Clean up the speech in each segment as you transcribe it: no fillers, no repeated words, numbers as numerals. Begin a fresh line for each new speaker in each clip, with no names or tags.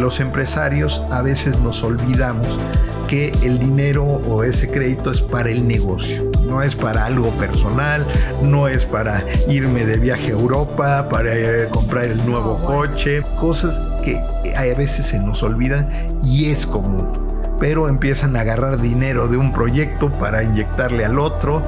los empresarios a veces nos olvidamos que el dinero o ese crédito es para el negocio, no es para algo personal, no es para irme de viaje a Europa, para comprar el nuevo coche, cosas que a veces se nos olvidan y es común. Pero empiezan a agarrar dinero de un proyecto para inyectarle al otro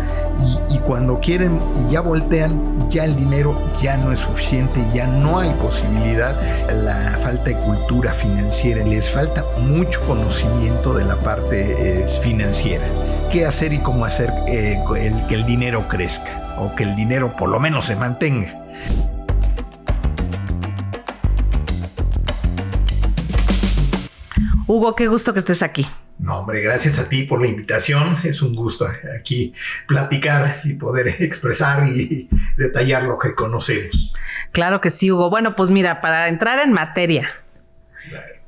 y cuando quieren y ya voltean, ya el dinero ya no es suficiente, ya no hay posibilidad. La falta de cultura financiera, les falta mucho conocimiento de la parte financiera. ¿Qué hacer y cómo hacer que el dinero crezca o que el dinero por lo menos se mantenga?
Hugo, qué gusto que estés aquí.
No, hombre, gracias a ti por la invitación. Es un gusto aquí platicar y poder expresar y detallar lo que conocemos.
Claro que sí, Hugo. Bueno, pues mira, para entrar en materia,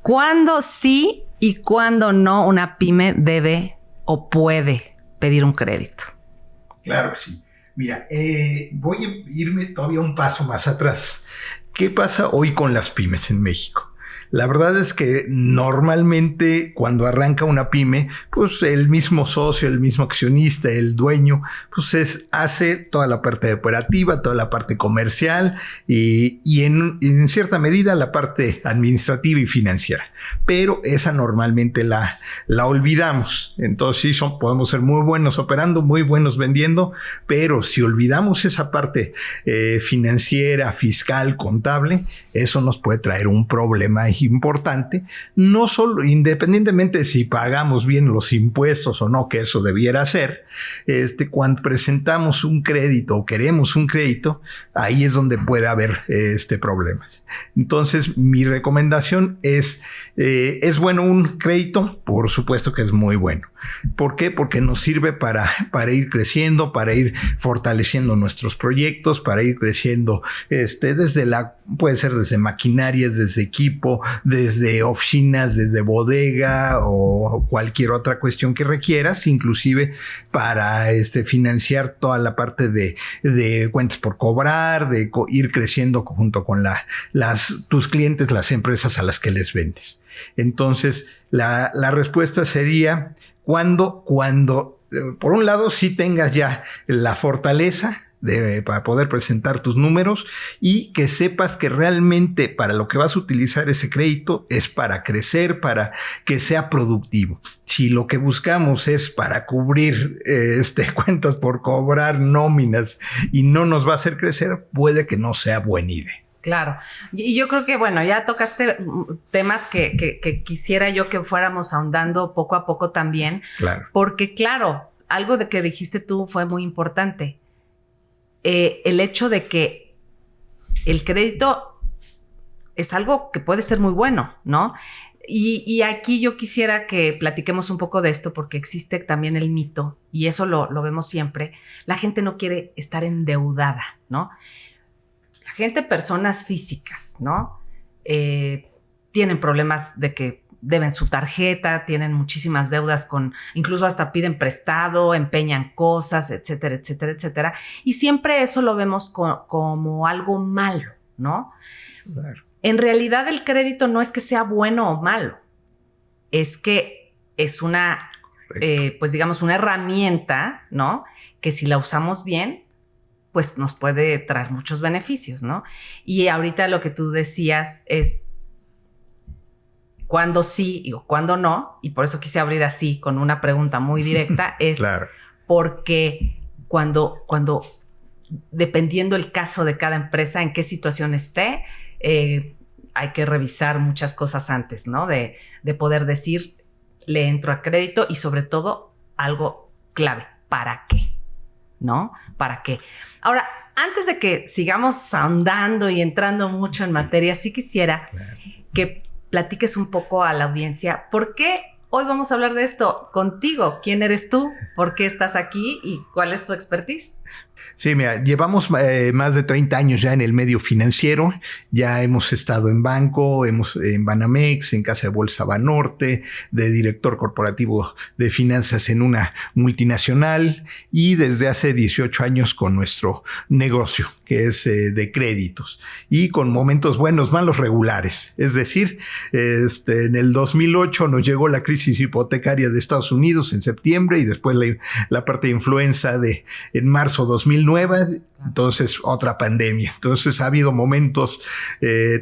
¿cuándo sí y cuándo no una pyme debe o puede pedir un crédito?
Claro que sí. Mira, voy a irme todavía un paso más atrás. ¿Qué pasa hoy con las pymes en México? La verdad es que normalmente cuando arranca una pyme, pues el mismo socio, el mismo accionista, el dueño, pues hace toda la parte operativa, toda la parte comercial y en cierta medida la parte administrativa y financiera. Pero esa normalmente la olvidamos. Entonces sí, podemos ser muy buenos operando, muy buenos vendiendo, pero si olvidamos esa parte financiera, fiscal, contable, eso nos puede traer un problema importante, no solo independientemente de si pagamos bien los impuestos o no, que eso debiera ser, cuando presentamos un crédito o queremos un crédito, ahí es donde puede haber problemas. Entonces, mi recomendación es bueno un crédito, por supuesto que es muy bueno. ¿Por qué? Porque nos sirve para ir creciendo, para ir fortaleciendo nuestros proyectos, para ir creciendo puede ser desde maquinarias, desde equipo, desde oficinas, desde bodega o cualquier otra cuestión que requieras, inclusive para financiar toda la parte de cuentas por cobrar, de ir creciendo junto con tus clientes, las empresas a las que les vendes. Entonces, la respuesta sería cuando por un lado sí tengas ya la fortaleza para poder presentar tus números y que sepas que realmente para lo que vas a utilizar ese crédito es para crecer, para que sea productivo. Si lo que buscamos es para cubrir cuentas por cobrar, nóminas y no nos va a hacer crecer, puede que no sea buena idea.
Claro. Y yo creo que, bueno, ya tocaste temas que quisiera yo que fuéramos ahondando poco a poco también.
Claro.
Porque, claro, algo de que dijiste tú fue muy importante. El hecho de que el crédito es algo que puede ser muy bueno, ¿no? Y aquí yo quisiera que platiquemos un poco de esto porque existe también el mito, y eso lo vemos siempre. La gente no quiere estar endeudada, ¿no? La gente, personas físicas, ¿no? Tienen problemas de que deben su tarjeta, tienen muchísimas deudas incluso hasta piden prestado, empeñan cosas, etcétera, etcétera, etcétera. Y siempre eso lo vemos como algo malo, ¿no?
Claro.
En realidad el crédito no es que sea bueno o malo, es que es una, pues digamos, una herramienta, ¿no? Que si la usamos bien, pues nos puede traer muchos beneficios, ¿no? Y ahorita lo que tú decías es cuándo sí o cuándo no, y por eso quise abrir así con una pregunta muy directa, es
claro.
Porque cuando dependiendo el caso de cada empresa, en qué situación esté, hay que revisar muchas cosas antes, ¿no? De poder decir, le entro a crédito y sobre todo algo clave, ¿para qué? ¿No? ¿Para qué? Ahora, antes de que sigamos ahondando y entrando mucho en materia, sí quisiera que platiques un poco a la audiencia. ¿Por qué hoy vamos a hablar de esto contigo? ¿Quién eres tú? ¿Por qué estás aquí? ¿Y cuál es tu expertise?
Sí, mira, llevamos más de 30 años ya en el medio financiero. Ya hemos estado en banco, en Banamex, en Casa de Bolsa Banorte, de director corporativo de finanzas en una multinacional y desde hace 18 años con nuestro negocio, que es de créditos y con momentos buenos, malos, regulares. Es decir, en el 2008 nos llegó la crisis hipotecaria de Estados Unidos en septiembre y después la parte de influenza en marzo 2009. Entonces otra pandemia. Entonces ha habido momentos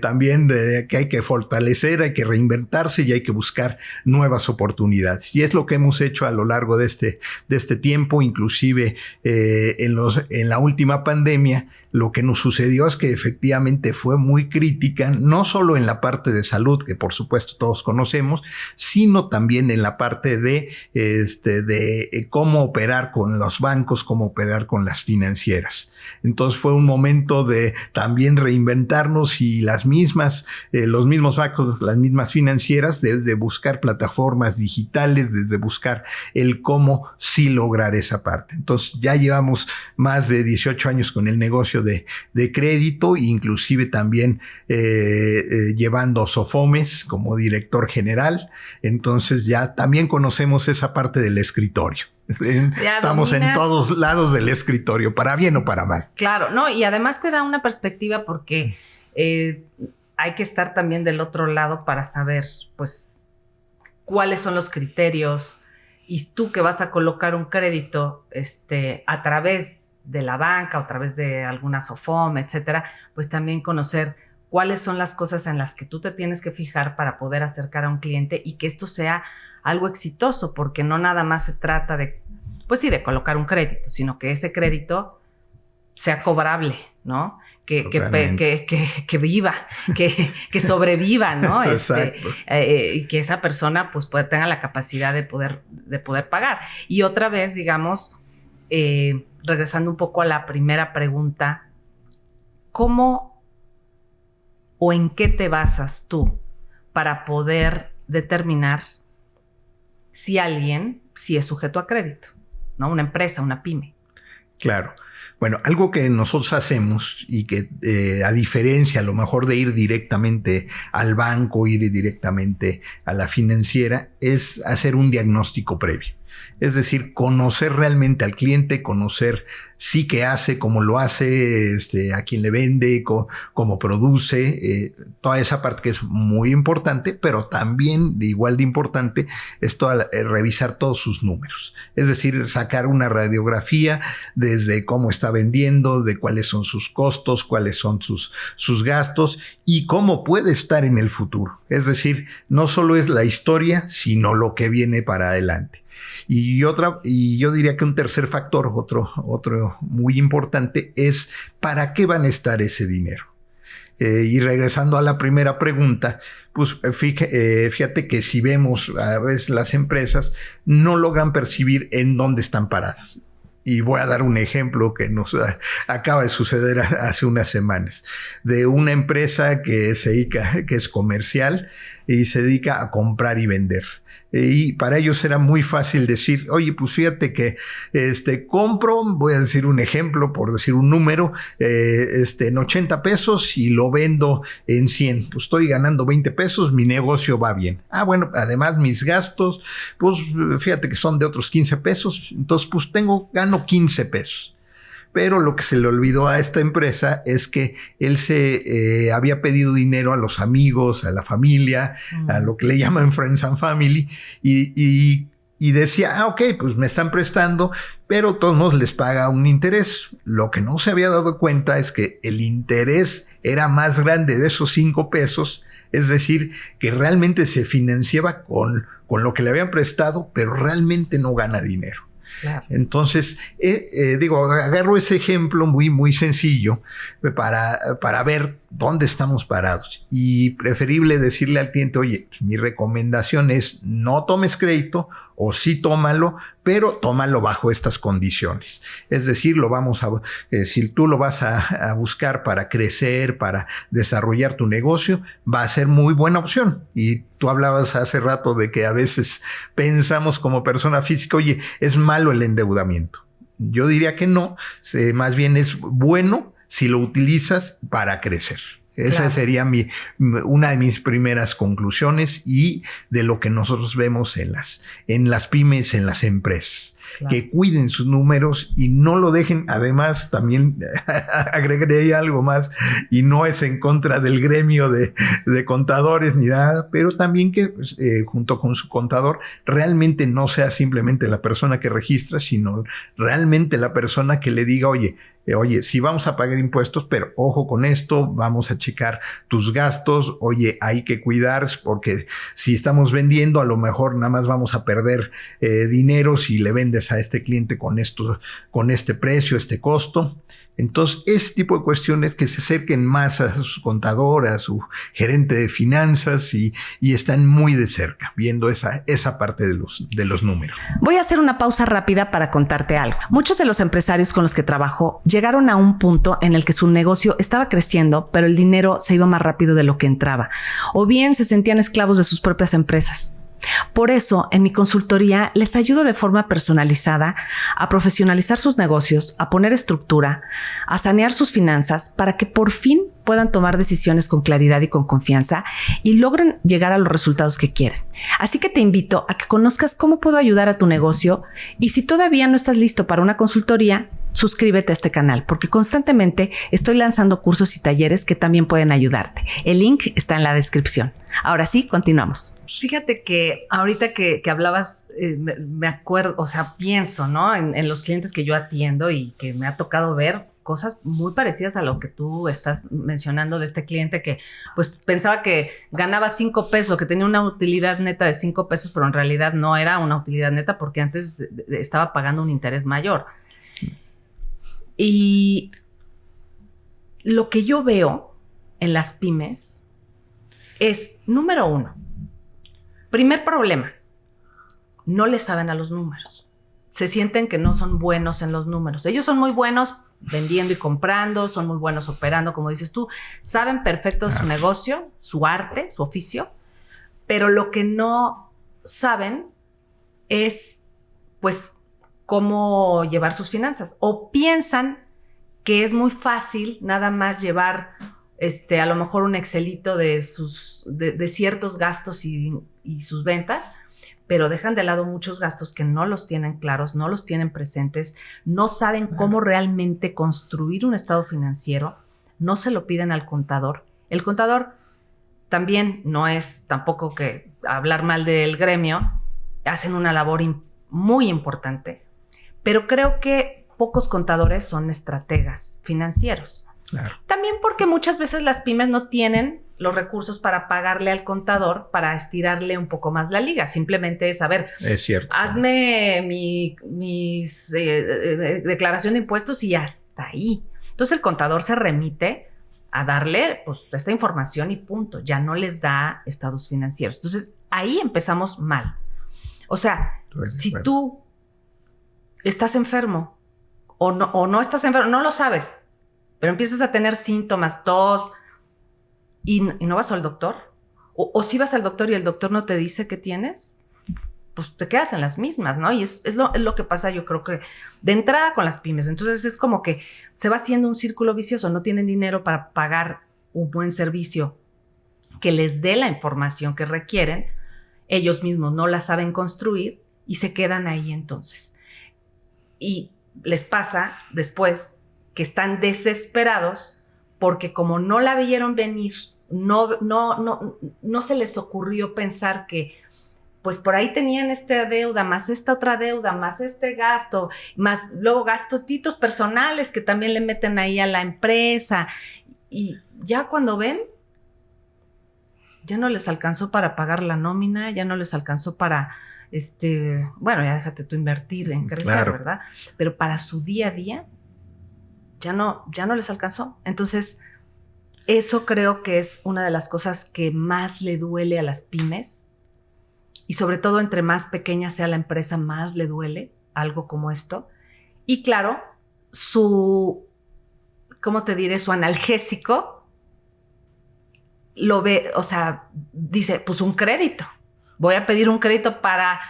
también que hay que fortalecer, hay que reinventarse y hay que buscar nuevas oportunidades. Y es lo que hemos hecho a lo largo de este tiempo, inclusive en la última pandemia. Lo que nos sucedió es que efectivamente fue muy crítica, no solo en la parte de salud, que por supuesto todos conocemos, sino también en la parte de cómo operar con los bancos, cómo operar con las financieras. Entonces fue un momento de también reinventarnos y los mismos bancos, las mismas financieras, de buscar plataformas digitales, desde buscar el cómo sí lograr esa parte. Entonces ya llevamos más de 18 años con el negocio de crédito, inclusive también llevando Sofomes como director general. Entonces ya también conocemos esa parte del escritorio. Estamos en todos lados del escritorio, para bien o para mal.
Claro, no, y además te da una perspectiva porque hay que estar también del otro lado para saber, pues, cuáles son los criterios. Y tú que vas a colocar un crédito a través de la banca o a través de alguna Sofom, etcétera, pues también conocer cuáles son las cosas en las que tú te tienes que fijar para poder acercar a un cliente y que esto sea algo exitoso, porque no nada más se trata de, pues sí, de colocar un crédito, sino que ese crédito sea cobrable, ¿no? Que viva, que sobreviva, ¿no?
Exacto.
Y que esa persona pues tenga la capacidad de poder pagar. Y otra vez, digamos, regresando un poco a la primera pregunta, ¿cómo o en qué te basas tú para poder determinar si alguien es sujeto a crédito, ¿no? Una empresa, una pyme.
Claro. Bueno, algo que nosotros hacemos y que a diferencia a lo mejor de ir directamente al banco, ir directamente a la financiera, es hacer un diagnóstico previo. Es decir, conocer realmente al cliente, conocer sí qué hace, cómo lo hace, a quién le vende, cómo produce, toda esa parte que es muy importante, pero también de igual de importante es revisar todos sus números. Es decir, sacar una radiografía desde cómo está vendiendo, de cuáles son sus costos, cuáles son sus gastos y cómo puede estar en el futuro. Es decir, no solo es la historia, sino lo que viene para adelante. Y yo diría que un tercer factor, otro muy importante, es ¿para qué van a estar ese dinero? Y regresando a la primera pregunta, pues fíjate que si vemos a veces las empresas no logran percibir en dónde están paradas. Y voy a dar un ejemplo que nos acaba de suceder hace unas semanas, de una empresa que es comercial y se dedica a comprar y vender. Y para ellos era muy fácil decir, oye, pues fíjate que compro, voy a decir un ejemplo, por decir un número, en 80 pesos y lo vendo en 100. Pues estoy ganando 20 pesos, mi negocio va bien. Ah, bueno, además mis gastos, pues fíjate que son de otros 15 pesos, entonces pues gano 15 pesos. Pero lo que se le olvidó a esta empresa es que él se había pedido dinero a los amigos, a la familia, a lo que le llaman Friends and Family, y decía, ok, pues me están prestando, pero de todos modos les paga un interés. Lo que no se había dado cuenta es que el interés era más grande de esos 5 pesos, es decir, que realmente se financiaba con lo que le habían prestado, pero realmente no gana dinero. Claro. Entonces, agarro ese ejemplo muy, muy sencillo para ver dónde estamos parados y preferible decirle al cliente, oye, mi recomendación es no tomes crédito o sí tómalo, pero tómalo bajo estas condiciones. Es decir, si tú lo vas a buscar para crecer, para desarrollar tu negocio, va a ser muy buena opción. Y tú hablabas hace rato de que a veces pensamos como persona física, oye, es malo el endeudamiento. Yo diría que no, más bien es bueno si lo utilizas para crecer. Esa sería una de mis primeras conclusiones y de lo que nosotros vemos en las pymes, en las empresas. Claro. Que cuiden sus números y no lo dejen. Además, también agregaría algo más, y no es en contra del gremio de contadores ni nada, pero también que junto con su contador realmente no sea simplemente la persona que registra, sino realmente la persona que le diga, oye, sí vamos a pagar impuestos, pero ojo con esto, vamos a checar tus gastos, oye, hay que cuidar, porque si estamos vendiendo, a lo mejor nada más vamos a perder dinero si le vendes a este cliente con este precio, este costo. Entonces, ese tipo de cuestiones, que se acerquen más a su contador, a su gerente de finanzas y están muy de cerca viendo esa parte de los números.
Voy a hacer una pausa rápida para contarte algo. Muchos de los empresarios con los que trabajo llegaron a un punto en el que su negocio estaba creciendo, pero el dinero se iba más rápido de lo que entraba, o bien se sentían esclavos de sus propias empresas. Por eso, en mi consultoría les ayudo de forma personalizada a profesionalizar sus negocios, a poner estructura, a sanear sus finanzas para que por fin puedan tomar decisiones con claridad y con confianza y logren llegar a los resultados que quieren. Así que te invito a que conozcas cómo puedo ayudar a tu negocio, y si todavía no estás listo para una consultoría, suscríbete a este canal, porque constantemente estoy lanzando cursos y talleres que también pueden ayudarte. El link está en la descripción. Ahora sí, continuamos.
Fíjate que ahorita que hablabas, me acuerdo, o sea, pienso, ¿no? En los clientes que yo atiendo y que me ha tocado ver cosas muy parecidas a lo que tú estás mencionando de este cliente que pues pensaba que ganaba 5 pesos, que tenía una utilidad neta de 5 pesos, pero en realidad no era una utilidad neta porque antes estaba pagando un interés mayor. Y lo que yo veo en las pymes es, número 1, primer problema, no le saben a los números. Se sienten que no son buenos en los números. Ellos son muy buenos vendiendo y comprando, son muy buenos operando, como dices tú, saben perfecto su negocio, su arte, su oficio, pero lo que no saben es, pues, cómo llevar sus finanzas, o piensan que es muy fácil nada más llevar a lo mejor un Excelito de ciertos gastos y sus ventas, pero dejan de lado muchos gastos que no los tienen claros, no los tienen presentes, no saben cómo realmente construir un estado financiero, no se lo piden al contador. El contador también no es tampoco que hablar mal del gremio, hacen una labor muy importante, pero creo que pocos contadores son estrategas financieros. Claro. También porque muchas veces las pymes no tienen los recursos para pagarle al contador para estirarle un poco más la liga. Simplemente es, a ver,
es cierto,
hazme mis declaración de impuestos y hasta ahí. Entonces el contador se remite a darle pues esa información y punto. Ya no les da estados financieros. Entonces ahí empezamos mal. O sea, si tú estás enfermo o no estás enfermo, no lo sabes, pero empiezas a tener síntomas, tos, y no vas al doctor, o si vas al doctor y el doctor no te dice qué tienes, pues te quedas en las mismas, ¿no? Y es lo que pasa, yo creo que de entrada con las pymes. Entonces es como que se va haciendo un círculo vicioso, no tienen dinero para pagar un buen servicio que les dé la información que requieren, ellos mismos no la saben construir y se quedan ahí entonces. Y les pasa después que están desesperados porque como no la vieron venir, no se les ocurrió pensar que pues por ahí tenían esta deuda, más esta otra deuda, más este gasto, más luego gastotitos personales que también le meten ahí a la empresa. Y ya cuando ven, ya no les alcanzó para pagar la nómina, ya no les alcanzó para, bueno, ya déjate tú invertir en crecer, claro, ¿verdad? Pero para su día a día, ya no les alcanzó. Entonces, eso creo que es una de las cosas que más le duele a las pymes, y sobre todo entre más pequeña sea la empresa, más le duele algo como esto. Y claro, su analgésico lo ve, o sea, dice, pues un crédito. Voy a pedir un crédito para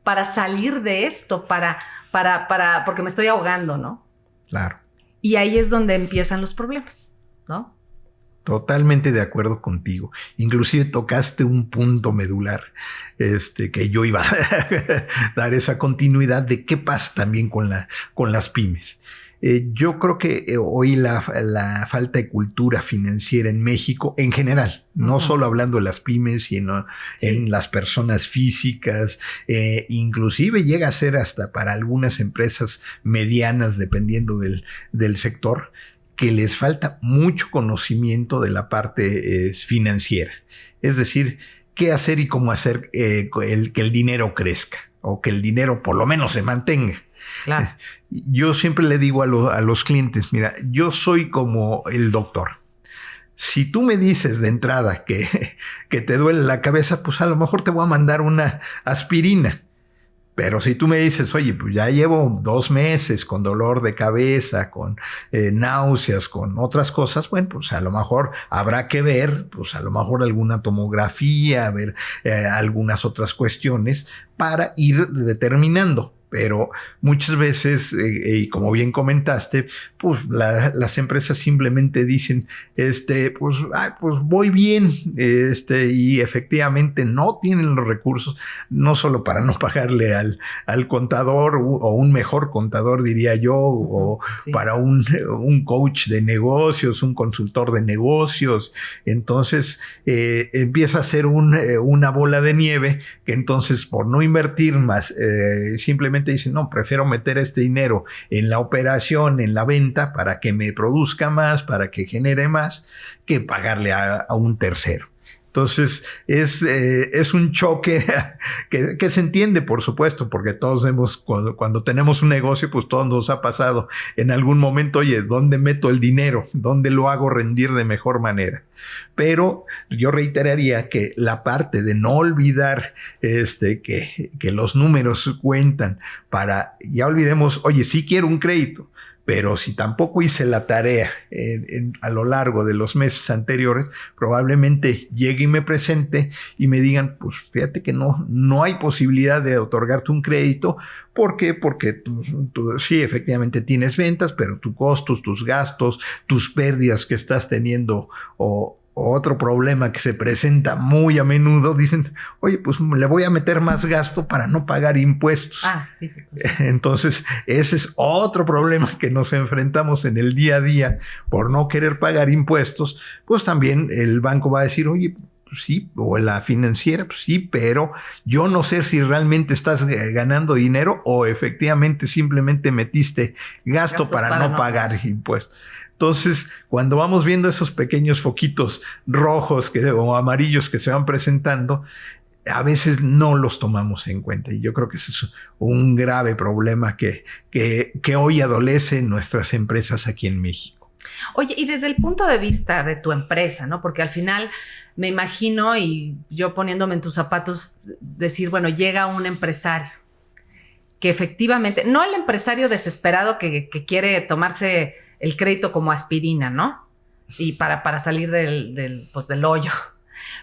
para salir de esto, porque me estoy ahogando, ¿no?
Claro.
Y ahí es donde empiezan los problemas, ¿no?
Totalmente de acuerdo contigo. Inclusive tocaste un punto medular, que yo iba a dar esa continuidad de qué pasa también con las pymes. Yo creo que hoy la falta de cultura financiera en México, en general, no solo hablando de las pymes, sino en las personas físicas, inclusive llega a ser hasta para algunas empresas medianas, dependiendo del sector, que les falta mucho conocimiento de la parte financiera. Es decir, qué hacer y cómo hacer que el dinero crezca o que el dinero por lo menos se mantenga.
Claro.
Yo siempre le digo a los clientes, mira, yo soy como el doctor. Si tú me dices de entrada que te duele la cabeza, pues a lo mejor te voy a mandar una aspirina. Pero si tú me dices, oye, pues ya llevo 2 meses con dolor de cabeza, con náuseas, con otras cosas, bueno, pues a lo mejor habrá que ver, pues a lo mejor alguna tomografía, ver algunas otras cuestiones para ir determinando. Pero muchas veces, y como bien comentaste, pues las empresas simplemente dicen, pues voy bien, y efectivamente no tienen los recursos, no solo para no pagarle al contador o un mejor contador, diría yo, o para un coach de negocios, un consultor de negocios. Entonces empieza a ser una bola de nieve que entonces por no invertir más, simplemente dicen, no, prefiero meter este dinero en la operación, en la venta, para que me produzca más, para que genere más, que pagarle a un tercero. Entonces, es un choque que se entiende, por supuesto, porque todos cuando tenemos un negocio, pues todos nos ha pasado en algún momento, oye, ¿dónde meto el dinero? ¿Dónde lo hago rendir de mejor manera? Pero yo reiteraría que la parte de no olvidar que los números cuentan ya olvidemos, oye, sí quiero un crédito, pero si tampoco hice la tarea a lo largo de los meses anteriores, probablemente llegue y me presente y me digan, pues fíjate que no hay posibilidad de otorgarte un crédito. ¿Por qué? Porque tú sí, efectivamente tienes ventas, pero tus costos, tus gastos, tus pérdidas que estás teniendo o otro problema que se presenta muy a menudo, dicen, oye, pues le voy a meter más gasto para no pagar impuestos.
Típico. Sí.
Entonces, ese es otro problema que nos enfrentamos en el día a día por no querer pagar impuestos. Pues también el banco va a decir, oye, pues sí, o la financiera, pues sí, pero yo no sé si realmente estás ganando dinero o efectivamente simplemente metiste gasto para no pagar impuestos. Entonces, cuando vamos viendo esos pequeños foquitos rojos o amarillos que se van presentando, a veces no los tomamos en cuenta. Y yo creo que ese es un grave problema que hoy adolece en nuestras empresas aquí en México.
Oye, y desde el punto de vista de tu empresa, ¿no? Porque al final me imagino, y yo poniéndome en tus zapatos, decir, bueno, llega un empresario que efectivamente, no el empresario desesperado que quiere tomarse el crédito como aspirina, ¿no? Y para salir del hoyo.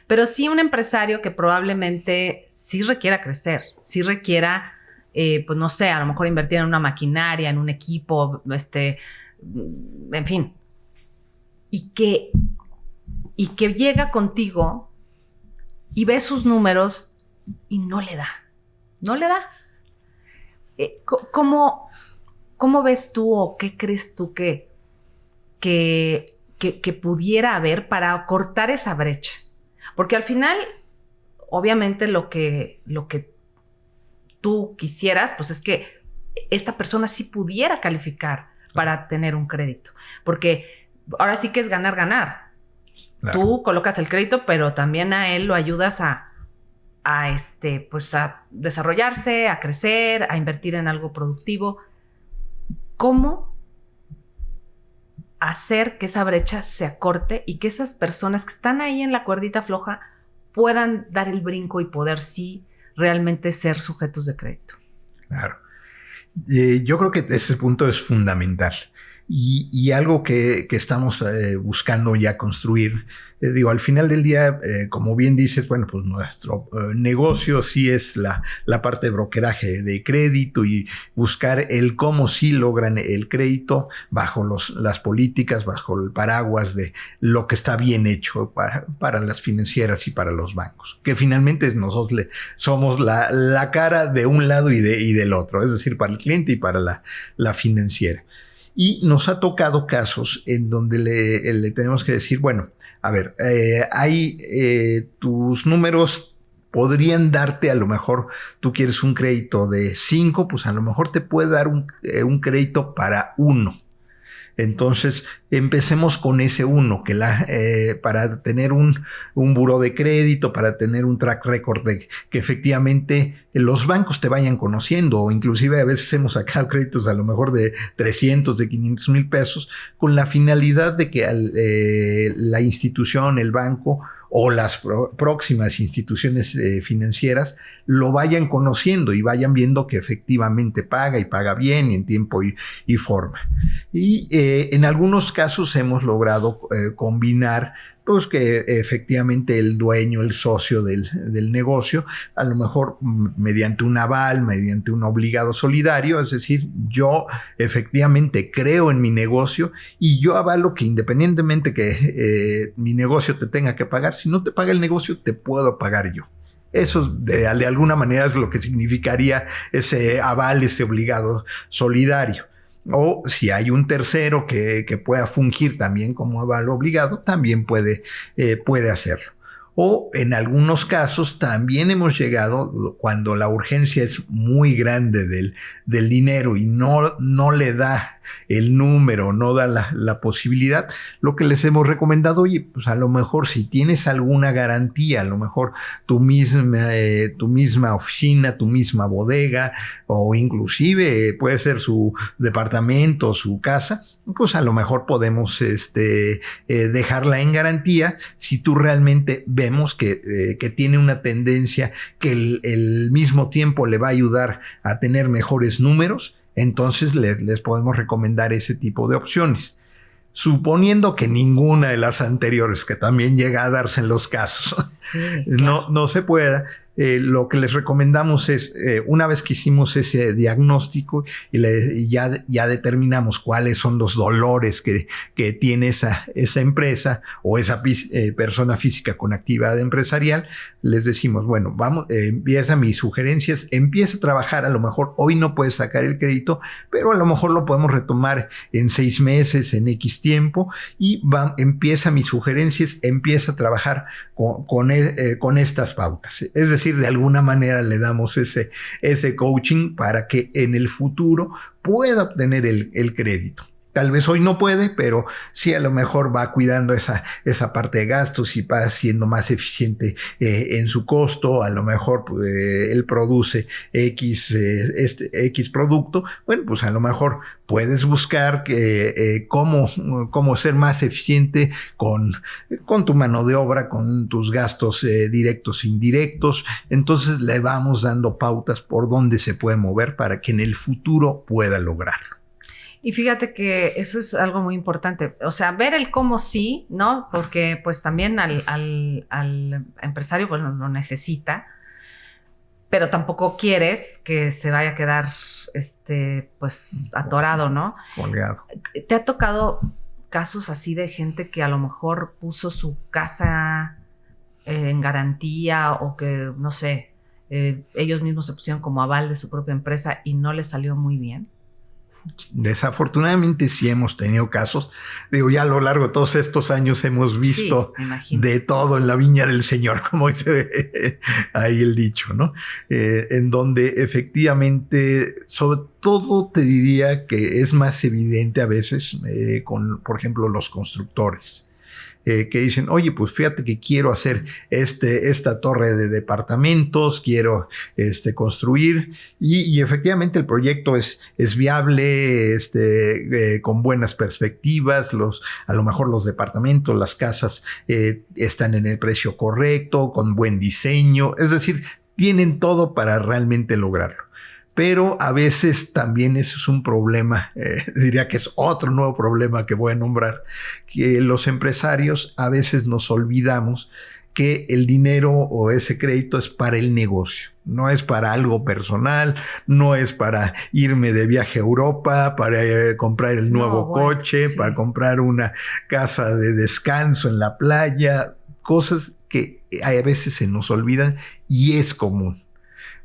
Pero sí un empresario que probablemente sí requiera crecer, sí requiera, pues no sé, a lo mejor invertir en una maquinaria, en un equipo, en fin. Y que llega contigo y ve sus números y no le da. No le da. ¿Cómo ves tú o qué crees tú que pudiera haber para cortar esa brecha? Porque al final, obviamente lo que tú quisieras, pues es que esta persona sí pudiera calificar para tener un crédito. Porque ahora sí que es ganar, ganar. Claro. Tú colocas el crédito, pero también a él lo ayudas a desarrollarse, a crecer, a invertir en algo productivo. ¿Cómo hacer que esa brecha se acorte y que esas personas que están ahí en la cuerdita floja puedan dar el brinco y poder sí realmente ser sujetos de crédito?
Claro. Yo creo que ese punto es fundamental. Y algo que estamos buscando ya construir, digo, al final del día, como bien dices, bueno, pues nuestro negocio sí es la parte de brokeraje de crédito y buscar el cómo sí logran el crédito bajo las políticas, bajo el paraguas de lo que está bien hecho para las financieras y para los bancos, que finalmente nosotros somos la cara de un lado y del otro, es decir, para el cliente y para la financiera. Y nos ha tocado casos en donde le tenemos que decir, bueno, a ver, tus números podrían darte, a lo mejor tú quieres un crédito de 5, pues a lo mejor te puede dar un crédito para 1. Entonces, empecemos con ese 1, para tener un buró de crédito, para tener un track record de que efectivamente los bancos te vayan conociendo, o inclusive a veces hemos sacado créditos a lo mejor de 300, de 500 mil pesos, con la finalidad de que la institución, el banco o las próximas instituciones financieras lo vayan conociendo y vayan viendo que efectivamente paga y paga bien y en tiempo y forma. Y en algunos casos hemos logrado combinar pues que efectivamente el dueño, el socio del negocio, a lo mejor mediante un aval, mediante un obligado solidario, es decir, yo efectivamente creo en mi negocio y yo avalo que independientemente que mi negocio te tenga que pagar, si no te paga el negocio, te puedo pagar yo. Eso de alguna manera es lo que significaría ese aval, ese obligado solidario. O si hay un tercero que pueda fungir también como aval obligado, también puede hacerlo. O en algunos casos también hemos llegado cuando la urgencia es muy grande del dinero y no le da el número, no da la posibilidad, lo que les hemos recomendado, oye, pues a lo mejor si tienes alguna garantía, a lo mejor tu misma oficina, tu misma bodega, o inclusive puede ser su departamento, su casa, pues a lo mejor podemos dejarla en garantía si tú realmente vemos que tiene una tendencia que el mismo tiempo le va a ayudar a tener mejores números. Entonces les podemos recomendar ese tipo de opciones. Suponiendo que ninguna de las anteriores, que también llega a darse en los casos, sí, claro, no se pueda, lo que les recomendamos es, una vez que hicimos ese diagnóstico y ya determinamos cuáles son los dolores que tiene esa empresa o esa persona física con actividad empresarial, les decimos, bueno, vamos, empieza mis sugerencias, empieza a trabajar, a lo mejor hoy no puedes sacar el crédito, pero a lo mejor lo podemos retomar en 6 meses, en X tiempo, y empieza mis sugerencias, empieza a trabajar con estas pautas. Es decir, de alguna manera le damos ese coaching para que en el futuro pueda obtener el crédito. Tal vez hoy no puede, pero sí a lo mejor va cuidando esa parte de gastos y va siendo más eficiente en su costo. A lo mejor él produce X producto. Bueno, pues a lo mejor puedes buscar cómo ser más eficiente con tu mano de obra, con tus gastos directos e indirectos. Entonces le vamos dando pautas por dónde se puede mover para que en el futuro pueda lograrlo.
Y fíjate que eso es algo muy importante, o sea, ver el cómo sí, ¿no? Porque pues también al empresario pues lo necesita, pero tampoco quieres que se vaya a quedar pues atorado, ¿no?
Colgado.
¿Te ha tocado casos así de gente que a lo mejor puso su casa en garantía o que, no sé, ellos mismos se pusieron como aval de su propia empresa y no les salió muy bien?
Desafortunadamente sí hemos tenido casos, digo, ya a lo largo de todos estos años hemos visto de todo en la viña del Señor, como dice ahí el dicho, ¿no? En donde efectivamente, sobre todo te diría que es más evidente a veces con, por ejemplo, los constructores. Que dicen, oye, pues fíjate que quiero hacer esta torre de departamentos, quiero construir, y efectivamente el proyecto es viable, con buenas perspectivas, a lo mejor los departamentos, las casas están en el precio correcto, con buen diseño, es decir, tienen todo para realmente lograrlo. Pero a veces también eso es un problema, diría que es otro nuevo problema que voy a nombrar, que los empresarios a veces nos olvidamos que el dinero o ese crédito es para el negocio, no es para algo personal, no es para irme de viaje a Europa, para comprar el nuevo coche, sí, para comprar una casa de descanso en la playa, cosas que a veces se nos olvidan y es común.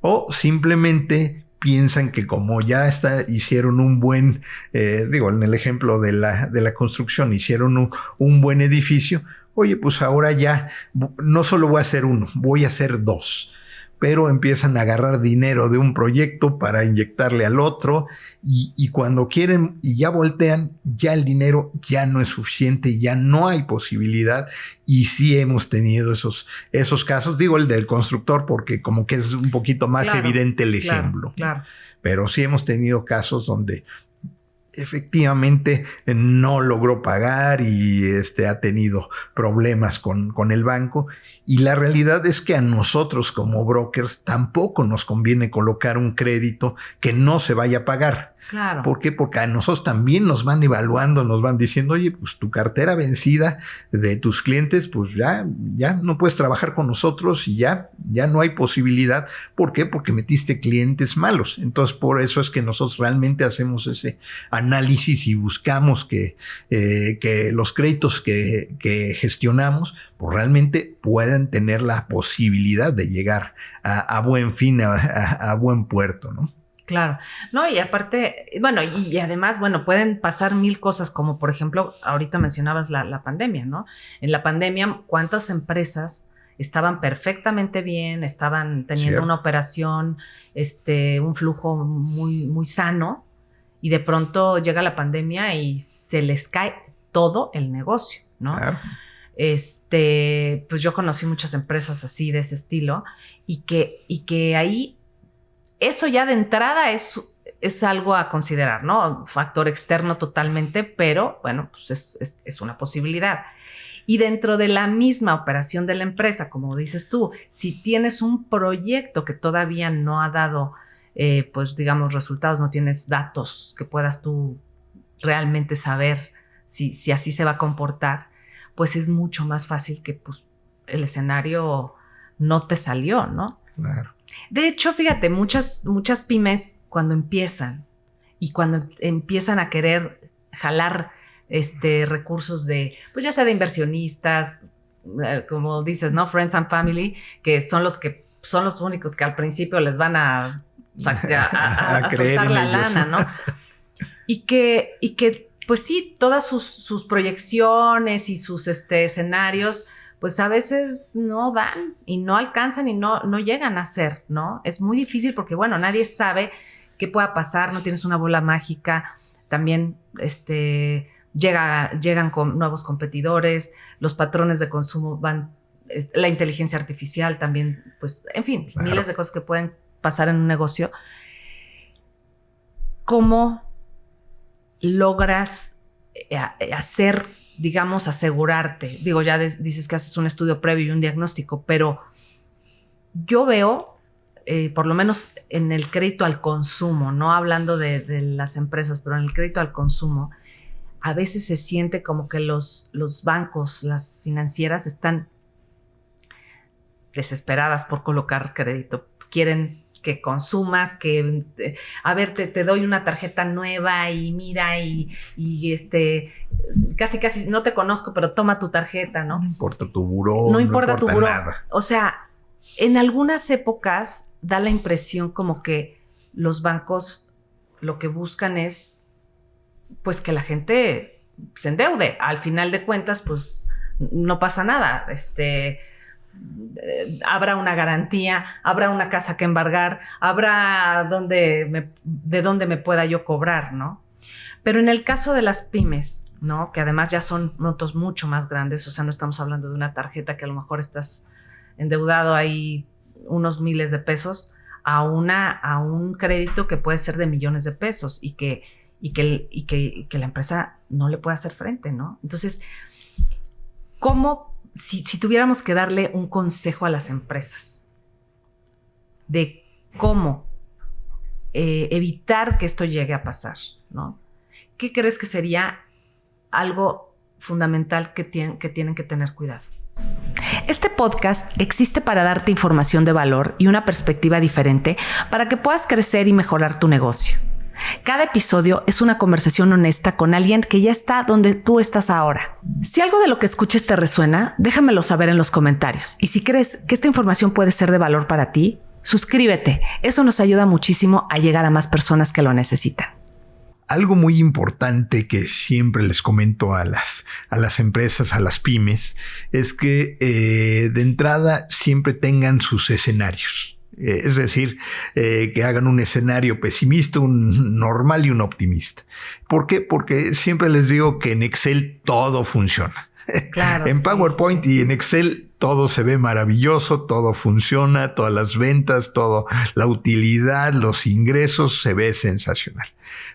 O simplemente piensan que como ya hicieron un buen, en el ejemplo de la construcción, hicieron un buen edificio, oye, pues ahora ya no solo voy a hacer uno, voy a hacer dos. Pero empiezan a agarrar dinero de un proyecto para inyectarle al otro y cuando quieren y ya voltean, ya el dinero ya no es suficiente, ya no hay posibilidad y sí hemos tenido esos casos. Digo el del constructor porque como que es un poquito más evidente el ejemplo.
Claro.
Pero sí hemos tenido casos donde efectivamente no logró pagar y ha tenido problemas con el banco. Y la realidad es que a nosotros como brokers tampoco nos conviene colocar un crédito que no se vaya a pagar.
Claro.
¿Por qué? Porque a nosotros también nos van evaluando, nos van diciendo, oye, pues tu cartera vencida de tus clientes, pues ya no puedes trabajar con nosotros y ya no hay posibilidad. ¿Por qué? Porque metiste clientes malos. Entonces, por eso es que nosotros realmente hacemos ese análisis y buscamos que los créditos que gestionamos, pues realmente puedan tener la posibilidad de llegar a buen fin, a buen puerto, ¿no?
Claro, no, y aparte, bueno, y además, bueno, pueden pasar mil cosas, como por ejemplo, ahorita mencionabas la pandemia, ¿no? En la pandemia, ¿cuántas empresas estaban perfectamente bien, estaban teniendo una operación, un flujo muy, muy sano, y de pronto llega la pandemia y se les cae todo el negocio, ¿no?
Claro.
Pues yo conocí muchas empresas así, de ese estilo, y que ahí eso ya de entrada es algo a considerar, ¿no? Factor externo totalmente, pero bueno, pues es una posibilidad. Y dentro de la misma operación de la empresa, como dices tú, si tienes un proyecto que todavía no ha dado, pues digamos, resultados, no tienes datos que puedas tú realmente saber si así se va a comportar, pues es mucho más fácil que pues, el escenario no te salió, ¿no?
Claro.
De hecho, fíjate, muchas pymes cuando empiezan a querer jalar recursos de, pues ya sea de inversionistas, como dices, ¿no? Friends and family, que son los únicos que al principio les van a soltar la lana, ¿no? Y que, pues sí, todas sus proyecciones y sus escenarios, pues a veces no dan y no alcanzan y no llegan a ser, ¿no? Es muy difícil porque, bueno, nadie sabe qué pueda pasar, no tienes una bola mágica, también llegan con nuevos competidores, los patrones de consumo van, la inteligencia artificial también, pues, en fin, claro, miles de cosas que pueden pasar en un negocio. ¿Cómo logras hacer, digamos, asegurarte? Digo, ya dices que haces un estudio previo y un diagnóstico, pero yo veo, por lo menos en el crédito al consumo, no hablando de las empresas, pero en el crédito al consumo, a veces se siente como que los bancos, las financieras están desesperadas por colocar crédito. Quieren que consumas, que a ver, te doy una tarjeta nueva y mira y casi no te conozco, pero toma tu tarjeta, ¿no?
No importa tu buró,
no importa tu buró.
Nada.
O sea, en algunas épocas da la impresión como que los bancos lo que buscan es pues que la gente se endeude. Al final de cuentas, pues no pasa nada. Habrá una garantía, habrá una casa que embargar, habrá de dónde me pueda yo cobrar, ¿no? Pero en el caso de las pymes, ¿no? Que además ya son montos mucho más grandes, o sea, no estamos hablando de una tarjeta que a lo mejor estás endeudado ahí unos miles de pesos, a un crédito que puede ser de millones de pesos y que la empresa no le puede hacer frente, ¿no? Entonces, ¿cómo? Si tuviéramos que darle un consejo a las empresas de cómo evitar que esto llegue a pasar, ¿no? ¿Qué crees que sería algo fundamental que tienen que tener cuidado?
Este podcast existe para darte información de valor y una perspectiva diferente para que puedas crecer y mejorar tu negocio. Cada episodio es una conversación honesta con alguien que ya está donde tú estás ahora. Si algo de lo que escuches te resuena, déjamelo saber en los comentarios. Y si crees que esta información puede ser de valor para ti, suscríbete. Eso nos ayuda muchísimo a llegar a más personas que lo necesitan.
Algo muy importante que siempre les comento a las empresas, a las pymes, es que de entrada siempre tengan sus escenarios. Es decir, que hagan un escenario pesimista, un normal y un optimista. ¿Por qué? Porque siempre les digo que en Excel todo funciona.
Claro,
en PowerPoint y en Excel todo se ve maravilloso, todo funciona, todas las ventas, toda la utilidad, los ingresos, se ve sensacional.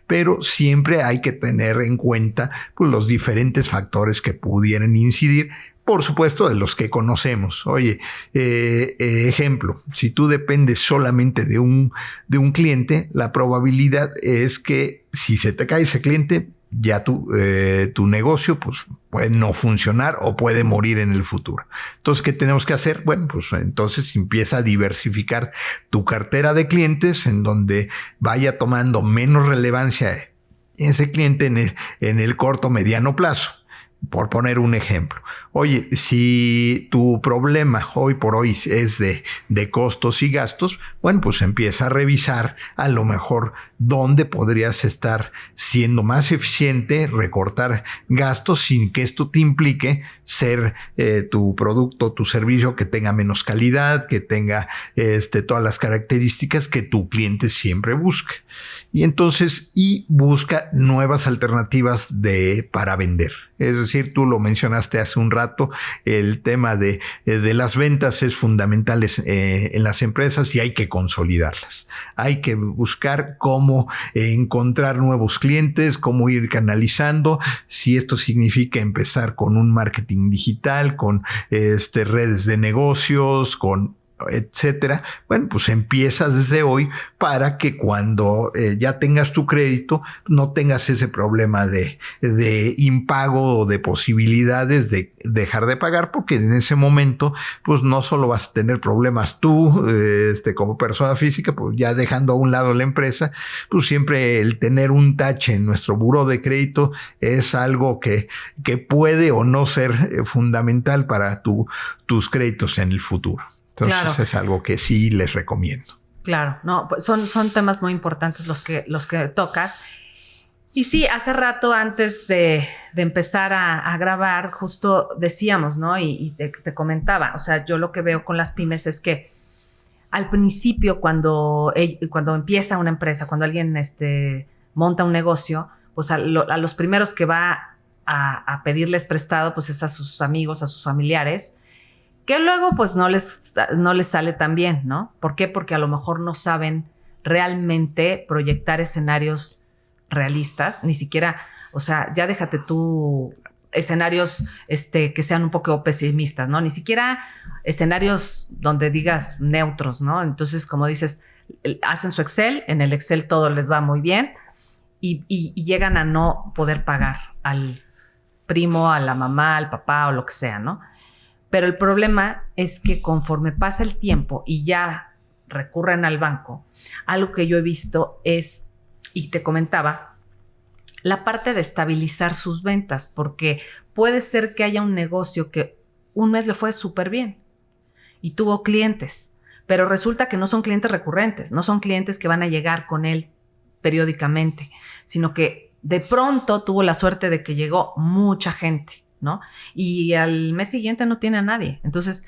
Pero siempre hay que tener en cuenta pues, los diferentes factores que pudieran incidir. Por supuesto, de los que conocemos. Oye, ejemplo, si tú dependes solamente de un cliente, la probabilidad es que si se te cae ese cliente, ya tu negocio pues, puede no funcionar o puede morir en el futuro. Entonces, ¿qué tenemos que hacer? Bueno, pues entonces empieza a diversificar tu cartera de clientes en donde vaya tomando menos relevancia ese cliente en el corto mediano plazo. Por poner un ejemplo. Oye, si tu problema hoy por hoy es de costos y gastos, bueno, pues empieza a revisar a lo mejor dónde podrías estar siendo más eficiente, recortar gastos sin que esto te implique ser tu producto, tu servicio que tenga menos calidad, que tenga todas las características que tu cliente siempre busca. Y entonces, busca nuevas alternativas para vender. Es decir, tú lo mencionaste hace un rato, el tema de las ventas es fundamental en las empresas y hay que consolidarlas. Hay que buscar cómo encontrar nuevos clientes, cómo ir canalizando. Si esto significa empezar con un marketing digital, con redes de negocios, con etcétera, bueno, pues empiezas desde hoy para que cuando ya tengas tu crédito no tengas ese problema de impago o de posibilidades de dejar de pagar, porque en ese momento pues no solo vas a tener problemas tú como persona física, pues ya dejando a un lado la empresa, pues siempre el tener un tache en nuestro buró de crédito es algo que puede o no ser fundamental para tus créditos en el futuro. Entonces claro, es algo que sí les recomiendo.
Claro, no, pues son temas muy importantes los que tocas. Y sí, hace rato antes de empezar a grabar, justo decíamos, ¿no? Y te comentaba, o sea, yo lo que veo con las pymes es que al principio cuando empieza una empresa, cuando alguien monta un negocio, pues a los primeros que va a pedirles prestado, pues es a sus amigos, a sus familiares, que luego pues no les sale tan bien, ¿no? ¿Por qué? Porque a lo mejor no saben realmente proyectar escenarios realistas, ni siquiera, o sea, ya déjate tú escenarios que sean un poco pesimistas, ¿no? Ni siquiera escenarios donde digas neutros, ¿no? Entonces, como dices, hacen su Excel, en el Excel todo les va muy bien y llegan a no poder pagar al primo, a la mamá, al papá o lo que sea, ¿no? Pero el problema es que conforme pasa el tiempo y ya recurren al banco, algo que yo he visto es, y te comentaba, la parte de estabilizar sus ventas, porque puede ser que haya un negocio que un mes le fue súper bien y tuvo clientes, pero resulta que no son clientes recurrentes, no son clientes que van a llegar con él periódicamente, sino que de pronto tuvo la suerte de que llegó mucha gente, ¿no? Y al mes siguiente no tiene a nadie. Entonces,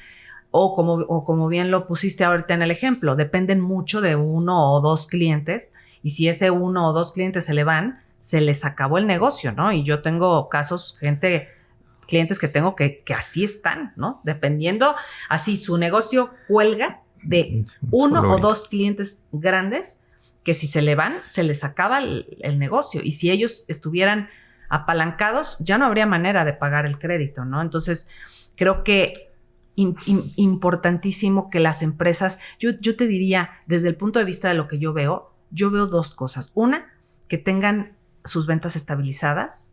como bien lo pusiste ahorita en el ejemplo, dependen mucho de uno o dos clientes y si ese uno o dos clientes se le van, se les acabó el negocio, ¿no? Y yo tengo casos, clientes que tengo que así están, ¿no? Dependiendo, así su negocio cuelga de uno o dos clientes grandes que si se le van, se les acaba el negocio. Y si ellos estuvieran apalancados, ya no habría manera de pagar el crédito, ¿no? Entonces, creo que importantísimo que las empresas, yo te diría, desde el punto de vista de lo que yo veo, yo veo dos cosas. Una, que tengan sus ventas estabilizadas.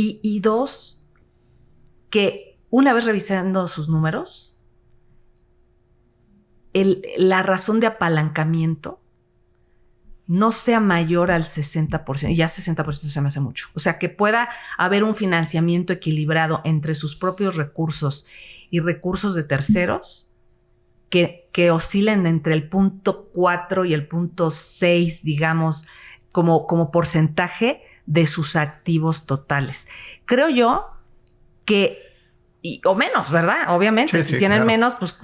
Y dos, que una vez revisando sus números, la razón de apalancamiento no sea mayor al 60%, y ya 60% se me hace mucho. O sea, que pueda haber un financiamiento equilibrado entre sus propios recursos y recursos de terceros que oscilen entre el 0.4 y el 0.6, digamos, como porcentaje de sus activos totales. Creo yo que, o menos, ¿verdad? Obviamente, si tienen menos, pues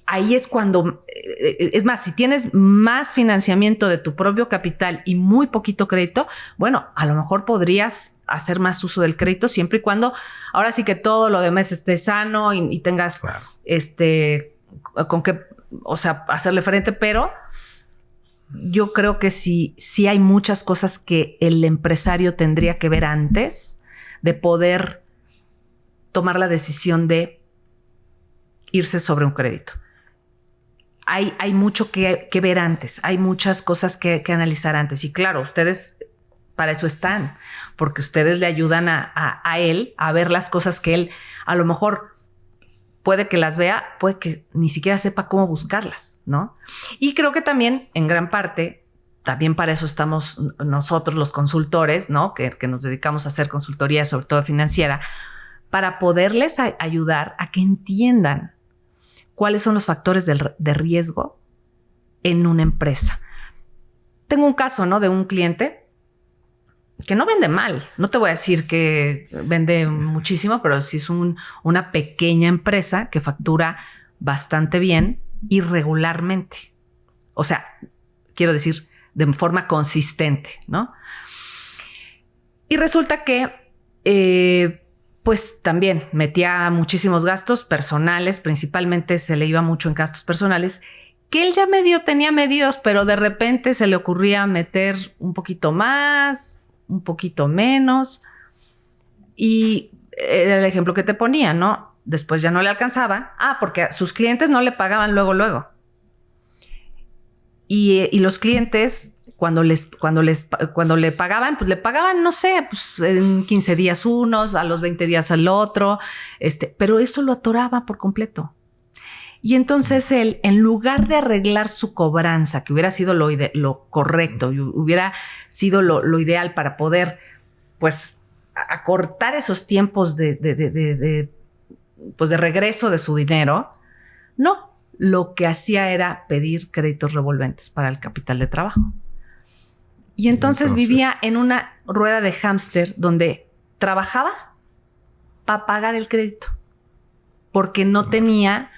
ahí es cuando, es más, si tienes más financiamiento de tu propio capital y muy poquito crédito, bueno, a lo mejor podrías hacer más uso del crédito siempre y cuando, ahora sí que todo lo demás esté sano y tengas, con qué, o sea, hacerle frente, pero yo creo que sí hay muchas cosas que el empresario tendría que ver antes de poder tomar la decisión de irse sobre un crédito. Hay mucho que ver antes, hay muchas cosas que analizar antes. Y claro, ustedes para eso están, porque ustedes le ayudan a él a ver las cosas que él a lo mejor puede que las vea, puede que ni siquiera sepa cómo buscarlas, ¿no? Y creo que también, en gran parte, también para eso estamos nosotros los consultores, ¿no? Que nos dedicamos a hacer consultoría, sobre todo financiera, para poderles ayudar a que entiendan cuáles son los factores de riesgo en una empresa. Tengo un caso, ¿no? De un cliente que no vende mal. No te voy a decir que vende muchísimo, pero sí es una pequeña empresa que factura bastante bien y regularmente. O sea, quiero decir, de forma consistente, ¿no? Y resulta que, pues también metía muchísimos gastos personales, principalmente se le iba mucho en gastos personales, que él ya tenía medidos, pero de repente se le ocurría meter un poquito más, un poquito menos, y era el ejemplo que te ponía, ¿no? Después ya no le alcanzaba. Porque a sus clientes no le pagaban luego. Y los clientes, cuando le pagaban, pues le pagaban, no sé, pues en 15 días unos, a los 20 días al otro, pero eso lo atoraba por completo. Y entonces él, en lugar de arreglar su cobranza, que hubiera sido lo correcto y hubiera sido lo ideal para poder, pues, acortar esos tiempos de regreso de su dinero, no. Lo que hacía era pedir créditos revolventes para el capital de trabajo. Y entonces vivía en una rueda de hámster donde trabajaba para pagar el crédito, porque no tenía...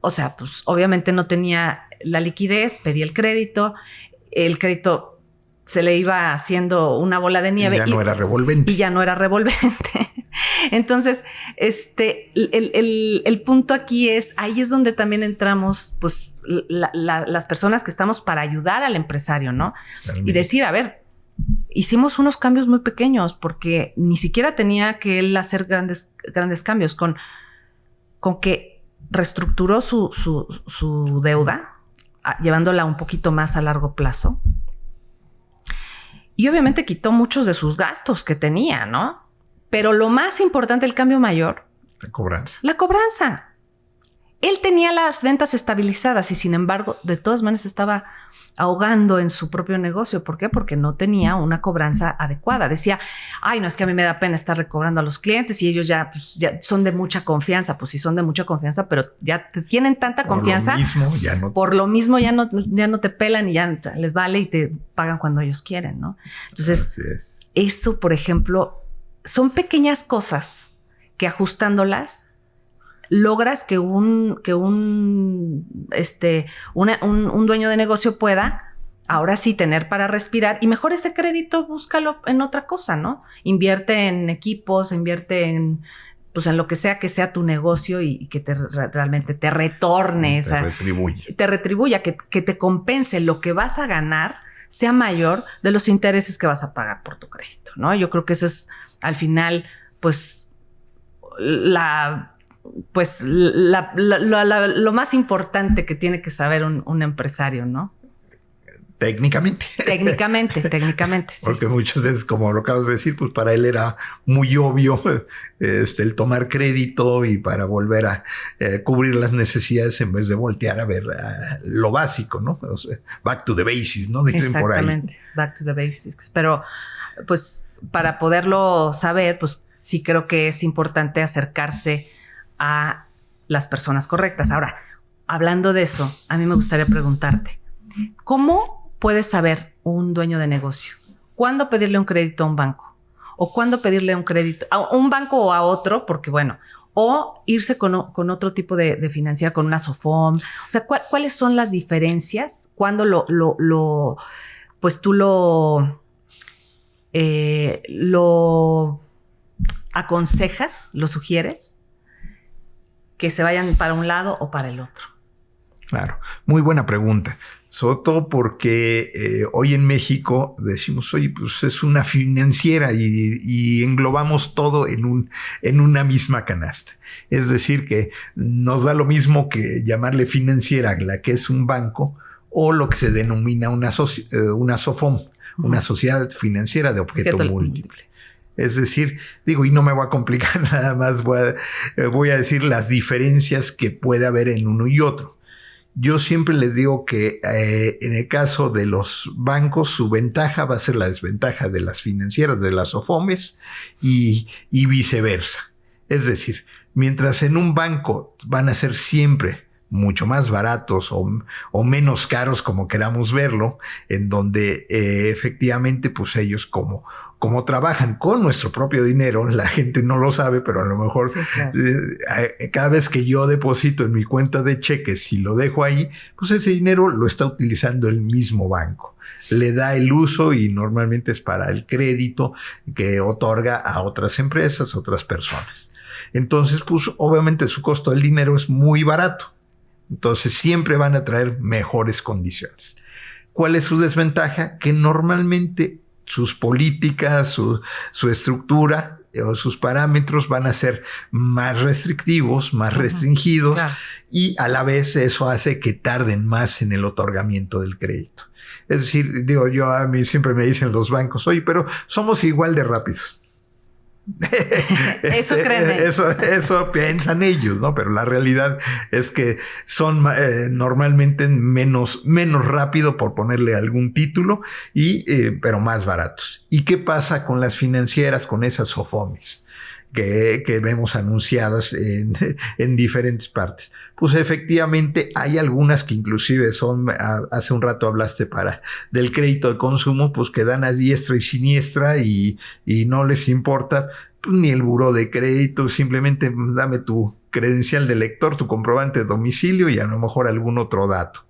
O sea, pues obviamente no tenía la liquidez, pedía el crédito se le iba haciendo una bola de nieve.
Y ya no era revolvente.
Entonces, el punto aquí ahí es donde también entramos, pues, las personas que estamos para ayudar al empresario, ¿no? Realmente. Y decir, a ver, hicimos unos cambios muy pequeños porque ni siquiera tenía que él hacer grandes cambios con que reestructuró su deuda, llevándola un poquito más a largo plazo. Y obviamente quitó muchos de sus gastos que tenía, ¿no? Pero lo más importante, el cambio mayor... La cobranza. Él tenía las ventas estabilizadas y, sin embargo, de todas maneras estaba ahogando en su propio negocio. ¿Por qué? Porque no tenía una cobranza adecuada. Decía, no, es que a mí me da pena estar recobrando a los clientes y ellos ya son de mucha confianza. Pues sí, son de mucha confianza, pero ya tienen tanta confianza. Por lo mismo ya no te pelan y ya les vale y te pagan cuando ellos quieren, ¿no? Entonces, eso, por ejemplo, son pequeñas cosas que ajustándolas logras que un dueño de negocio pueda ahora sí tener para respirar, y mejor ese crédito búscalo en otra cosa, ¿no? Invierte en equipos, invierte en lo que sea tu negocio y que realmente te retorne. Te retribuya, que te compense lo que vas a ganar sea mayor de los intereses que vas a pagar por tu crédito, ¿no? Yo creo que eso es, al final, pues, pues lo más importante que tiene que saber un empresario, ¿no?
Técnicamente.
Técnicamente, sí.
Porque muchas veces, como lo acabas de decir, pues para él era muy obvio el tomar crédito y para volver a cubrir las necesidades en vez de voltear a ver lo básico, ¿no? O sea, back to the basics, ¿no? Dicen por ahí.
Exactamente, back to the basics. Pero, pues, para poderlo saber, pues sí creo que es importante acercarse a las personas correctas. Ahora, hablando de eso, a mí me gustaría preguntarte, ¿cómo puedes saber un dueño de negocio cuándo pedirle un crédito a un banco? ¿O cuándo pedirle un crédito a un banco o a otro? Porque bueno, o irse con otro tipo de financiera, con una SOFOM. O sea, ¿cuáles son las diferencias? ¿Cuándo pues tú lo aconsejas, lo sugieres que se vayan para un lado o para el otro?
Claro, muy buena pregunta. Sobre todo porque hoy en México decimos, oye, pues es una financiera y englobamos todo en una misma canasta. Es decir, que nos da lo mismo que llamarle financiera, la que es un banco, o lo que se denomina una SOFOM, una sociedad financiera de objeto múltiple. Es decir, digo, y no me voy a complicar nada más, voy a decir las diferencias que puede haber en uno y otro. Yo siempre les digo que en el caso de los bancos, su ventaja va a ser la desventaja de las financieras, de las SOFOMes y viceversa. Es decir, mientras en un banco van a ser siempre mucho más baratos o menos caros, como queramos verlo, en donde efectivamente pues ellos como trabajan con nuestro propio dinero, la gente no lo sabe, pero a lo mejor sí, claro. Cada vez que yo deposito en mi cuenta de cheques y lo dejo ahí, pues ese dinero lo está utilizando el mismo banco. Le da el uso y normalmente es para el crédito que otorga a otras empresas, otras personas. Entonces, pues obviamente su costo del dinero es muy barato. Entonces siempre van a traer mejores condiciones. ¿Cuál es su desventaja? Que normalmente sus políticas, su estructura o sus parámetros van a ser más restrictivos, más restringidos, claro. Y a la vez eso hace que tarden más en el otorgamiento del crédito. Es decir, digo, a mí siempre me dicen los bancos, oye, pero somos igual de rápidos.
Eso creen.
Eso piensan ellos, ¿no? Pero la realidad es que son normalmente menos rápido, por ponerle algún título, pero más baratos. ¿Y qué pasa con las financieras, con esas SOFOMes que vemos anunciadas en diferentes partes? Pues efectivamente hay algunas que inclusive son, hace un rato hablaste del crédito de consumo, pues que dan a diestra y siniestra y no les importa pues, ni el buró de crédito, simplemente dame tu credencial de lector, tu comprobante de domicilio y a lo mejor algún otro dato.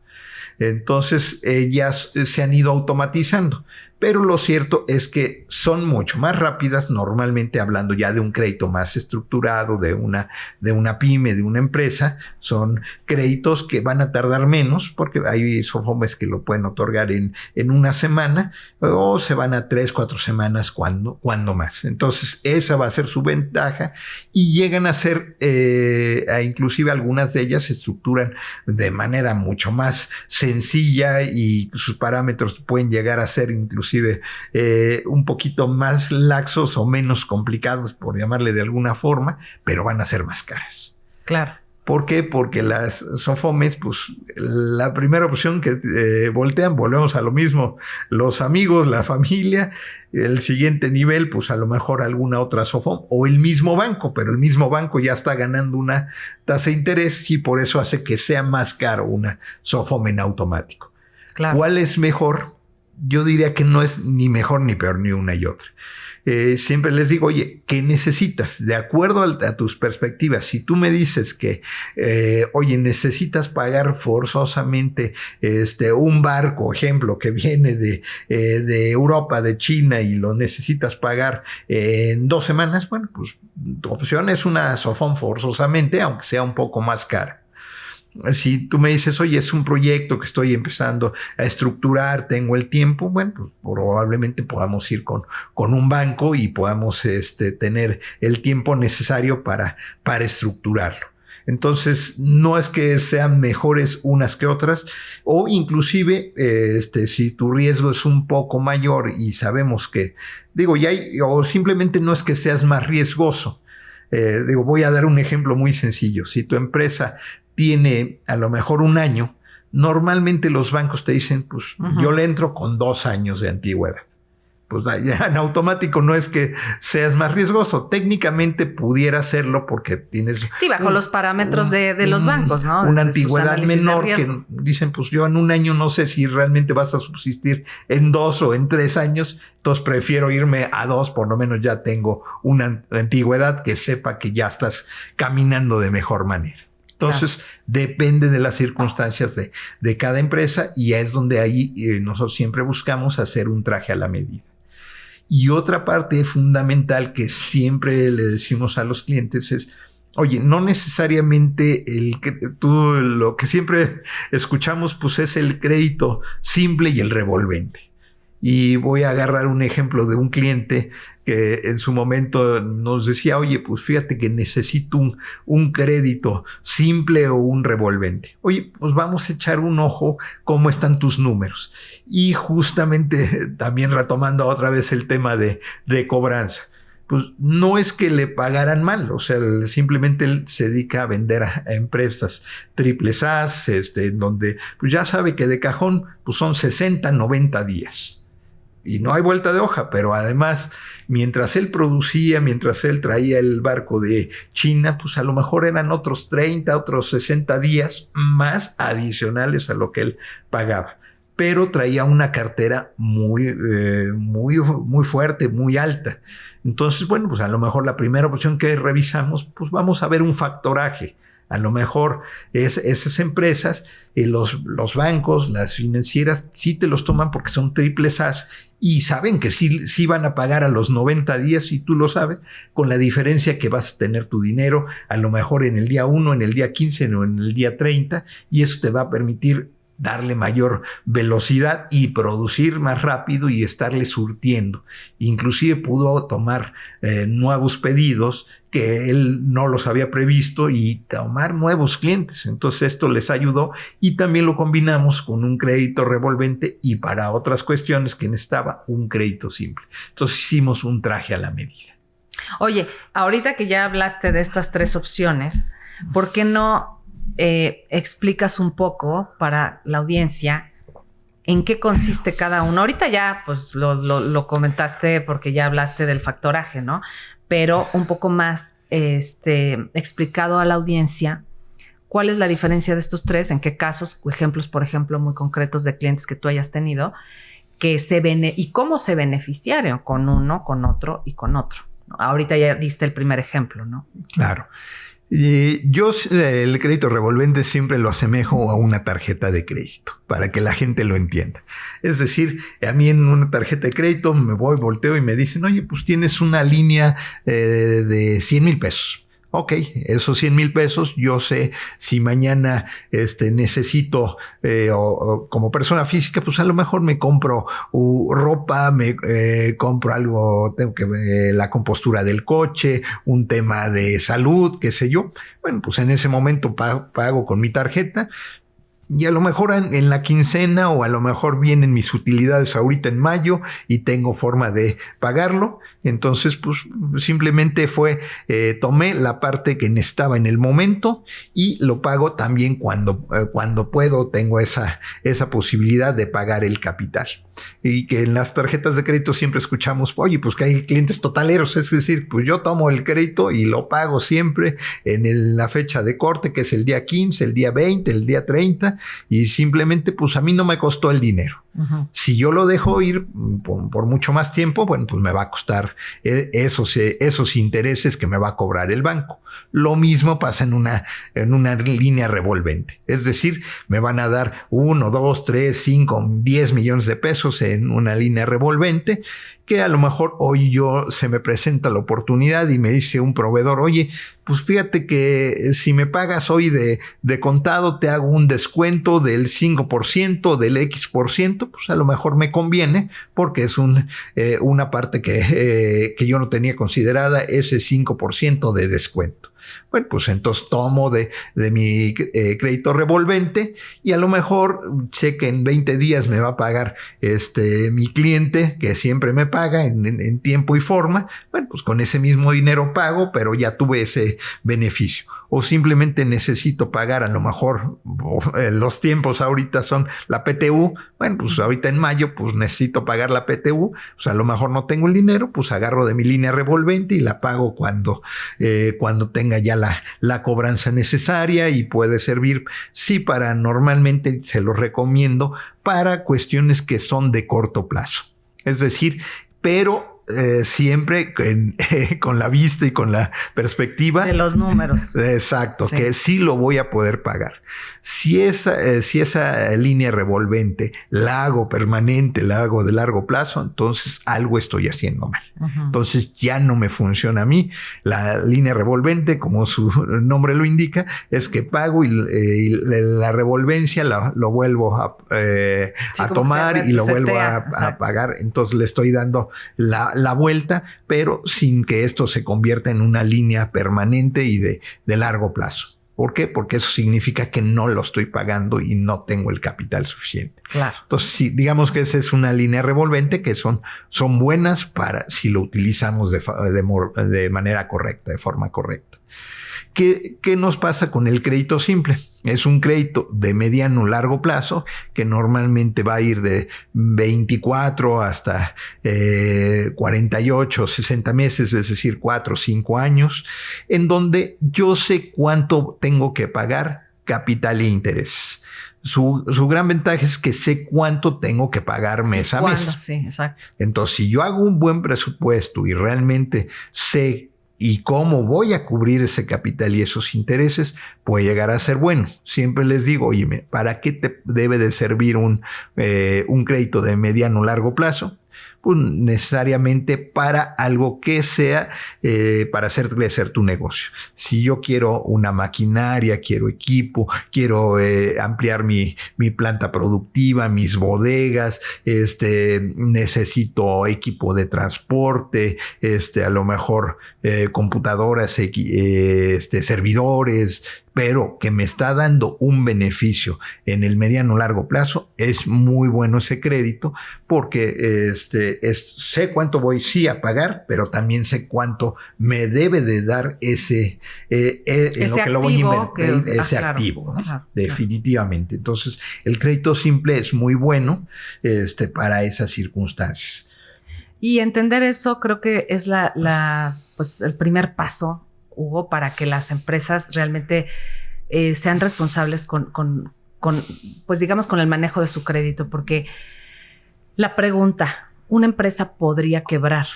Entonces ellas se han ido automatizando. Pero lo cierto es que son mucho más rápidas, normalmente hablando ya de un crédito más estructurado, de una pyme, de una empresa. Son créditos que van a tardar menos porque hay SOFOMes que lo pueden otorgar en una semana o se van a 3-4 semanas cuando más. Entonces esa va a ser su ventaja y llegan a ser, inclusive algunas de ellas se estructuran de manera mucho más sencilla y sus parámetros pueden llegar a ser inclusive un poquito más laxos o menos complicados, por llamarle de alguna forma, pero van a ser más caras.
Claro.
¿Por qué? Porque las SOFOMes, pues la primera opción que volvemos a lo mismo, los amigos, la familia, el siguiente nivel, pues a lo mejor alguna otra SOFOM o el mismo banco, pero el mismo banco ya está ganando una tasa de interés y por eso hace que sea más caro una SOFOM en automático. Claro. ¿Cuál es mejor? Yo diría que no es ni mejor ni peor ni una y otra. Siempre les digo, oye, ¿qué necesitas? De acuerdo a tus perspectivas. Si tú me dices que, oye, necesitas pagar forzosamente un barco, ejemplo, que viene de Europa, de China, y lo necesitas pagar en 2 semanas, bueno, pues tu opción es una SOFOM forzosamente, aunque sea un poco más cara. Si tú me dices, oye, es un proyecto que estoy empezando a estructurar, tengo el tiempo, bueno, pues probablemente podamos ir con un banco y podamos tener el tiempo necesario para estructurarlo. Entonces, no es que sean mejores unas que otras, o inclusive, si tu riesgo es un poco mayor y sabemos que, o simplemente no es que seas más riesgoso. Voy a dar un ejemplo muy sencillo. Si tu empresa tiene a lo mejor un año, normalmente los bancos te dicen, pues yo le entro con 2 años de antigüedad. Pues ya en automático no es que seas más riesgoso. Técnicamente pudiera hacerlo porque tienes...
Sí, bajo los parámetros de los bancos, ¿no?
Una antigüedad menor que dicen, pues yo en un año no sé si realmente vas a subsistir en 2 o en 3 años, entonces prefiero irme a 2, por lo menos ya tengo una antigüedad que sepa que ya estás caminando de mejor manera. Entonces, depende de las circunstancias de cada empresa y es donde ahí nosotros siempre buscamos hacer un traje a la medida. Y otra parte fundamental que siempre le decimos a los clientes es, oye, no necesariamente lo que siempre escuchamos pues es el crédito simple y el revolvente. Y voy a agarrar un ejemplo de un cliente que en su momento nos decía, oye, pues fíjate que necesito un crédito simple o un revolvente. Oye, pues vamos a echar un ojo cómo están tus números. Y justamente también retomando otra vez el tema de cobranza. Pues no es que le pagaran mal, o sea, simplemente él se dedica a vender a empresas triples A, donde pues ya sabe que de cajón pues son 60, 90 días. Y no hay vuelta de hoja, pero además, mientras él producía, mientras él traía el barco de China, pues a lo mejor eran otros 30, otros 60 días más adicionales a lo que él pagaba. Pero traía una cartera muy fuerte, muy alta. Entonces, bueno, pues a lo mejor la primera opción que revisamos, pues vamos a ver un factoraje. A lo mejor esas empresas, los bancos, las financieras, sí te los toman porque son triples A y saben que sí van a pagar a los 90 días y tú lo sabes, con la diferencia que vas a tener tu dinero a lo mejor en el día 1, en el día 15 o en el día 30 y eso te va a permitir darle mayor velocidad y producir más rápido y estarle surtiendo. Inclusive pudo tomar nuevos pedidos que él no los había previsto y tomar nuevos clientes. Entonces esto les ayudó y también lo combinamos con un crédito revolvente y para otras cuestiones que necesitaba un crédito simple. Entonces hicimos un traje a la medida.
Oye, ahorita que ya hablaste de estas 3 opciones, ¿por qué no explicas un poco para la audiencia en qué consiste cada uno? Ahorita ya pues lo comentaste porque ya hablaste del factoraje, ¿no? Pero un poco más explicado a la audiencia cuál es la diferencia de estos 3, en qué casos, ejemplos, por ejemplo, muy concretos de clientes que tú hayas tenido, y cómo se beneficiaron con uno, con otro y con otro, ¿no? Ahorita ya diste el primer ejemplo, ¿no?
Claro. Yo el crédito revolvente siempre lo asemejo a una tarjeta de crédito para que la gente lo entienda. Es decir, a mí en una tarjeta de crédito volteo y me dicen, oye, pues tienes una línea de 100,000 pesos. Ok, esos 100,000 pesos, yo sé si mañana necesito, o como persona física, pues a lo mejor me compro ropa, me compro algo, tengo que ver la compostura del coche, un tema de salud, qué sé yo. Bueno, pues en ese momento pago con mi tarjeta. Y a lo mejor en la quincena o a lo mejor vienen mis utilidades ahorita en mayo y tengo forma de pagarlo. Entonces, pues simplemente tomé la parte que necesitaba en el momento y lo pago también cuando puedo, tengo esa posibilidad de pagar el capital. Y que en las tarjetas de crédito siempre escuchamos, oye, pues que hay clientes totaleros, es decir, pues yo tomo el crédito y lo pago siempre en la fecha de corte, que es el día 15, el día 20, el día 30, y simplemente pues a mí no me costó el dinero. Si yo lo dejo ir por mucho más tiempo, bueno, pues me va a costar esos intereses que me va a cobrar el banco. Lo mismo pasa en una línea revolvente. Es decir, me van a dar 1, 2, 3, 5, 10 millones de pesos en una línea revolvente, que a lo mejor hoy se me presenta la oportunidad y me dice un proveedor, oye, pues fíjate que si me pagas hoy de contado, te hago un descuento del 5%, del X%, pues a lo mejor me conviene porque es una parte que yo no tenía considerada, ese 5% de descuento. Bueno, pues entonces tomo de mi crédito revolvente y a lo mejor sé que en 20 días me va a pagar mi cliente, que siempre me paga en tiempo y forma. Bueno, pues con ese mismo dinero pago, pero ya tuve ese beneficio. O simplemente necesito pagar, a lo mejor los tiempos ahorita son la PTU. Bueno, pues ahorita en mayo pues necesito pagar la PTU. Pues a lo mejor no tengo el dinero, pues agarro de mi línea revolvente y la pago cuando tenga ya la cobranza necesaria, y puede servir, sí, normalmente se lo recomiendo para cuestiones que son de corto plazo. Es decir, pero siempre con la vista y con la perspectiva
de los números.
Exacto, sí. Que sí lo voy a poder pagar. Si esa línea revolvente la hago permanente, la hago de largo plazo, entonces algo estoy haciendo mal. Entonces ya no me funciona a mí. La línea revolvente, como su nombre lo indica, es que pago y la revolvencia lo vuelvo a tomar y lo vuelvo a pagar. Entonces le estoy dando la vuelta, pero sin que esto se convierta en una línea permanente y de largo plazo. ¿Por qué? Porque eso significa que no lo estoy pagando y no tengo el capital suficiente.
Claro.
Entonces, sí, digamos que esa es una línea revolvente que son buenas para si lo utilizamos de manera correcta, de forma correcta. ¿Qué nos pasa con el crédito simple? Es un crédito de mediano largo plazo que normalmente va a ir de 24 hasta 48, 60 meses, es decir, 4 o 5 años, en donde yo sé cuánto tengo que pagar capital e intereses. Su gran ventaja es que sé cuánto tengo que pagar mes a mes.
Sí, exacto.
Entonces, si yo hago un buen presupuesto y realmente sé y cómo voy a cubrir ese capital y esos intereses, puede llegar a ser bueno. Siempre les digo, oye, ¿para qué te debe de servir un crédito de mediano o largo plazo? Pues necesariamente para algo que sea para hacer crecer tu negocio. Si yo quiero una maquinaria, quiero equipo, quiero ampliar mi planta productiva, mis bodegas, necesito equipo de transporte, a lo mejor computadoras, servidores, pero que me está dando un beneficio en el mediano largo plazo, es muy bueno ese crédito porque sé cuánto voy a pagar, pero también sé cuánto me debe de dar en lo que lo voy a invertir, ese activo, ¿no? Claro, definitivamente. Entonces, el crédito simple es muy bueno para esas circunstancias.
Y entender eso creo que es pues el primer paso, Hugo, para que las empresas realmente sean responsables pues digamos, con el manejo de su crédito. Porque la pregunta, ¿una empresa podría quebrar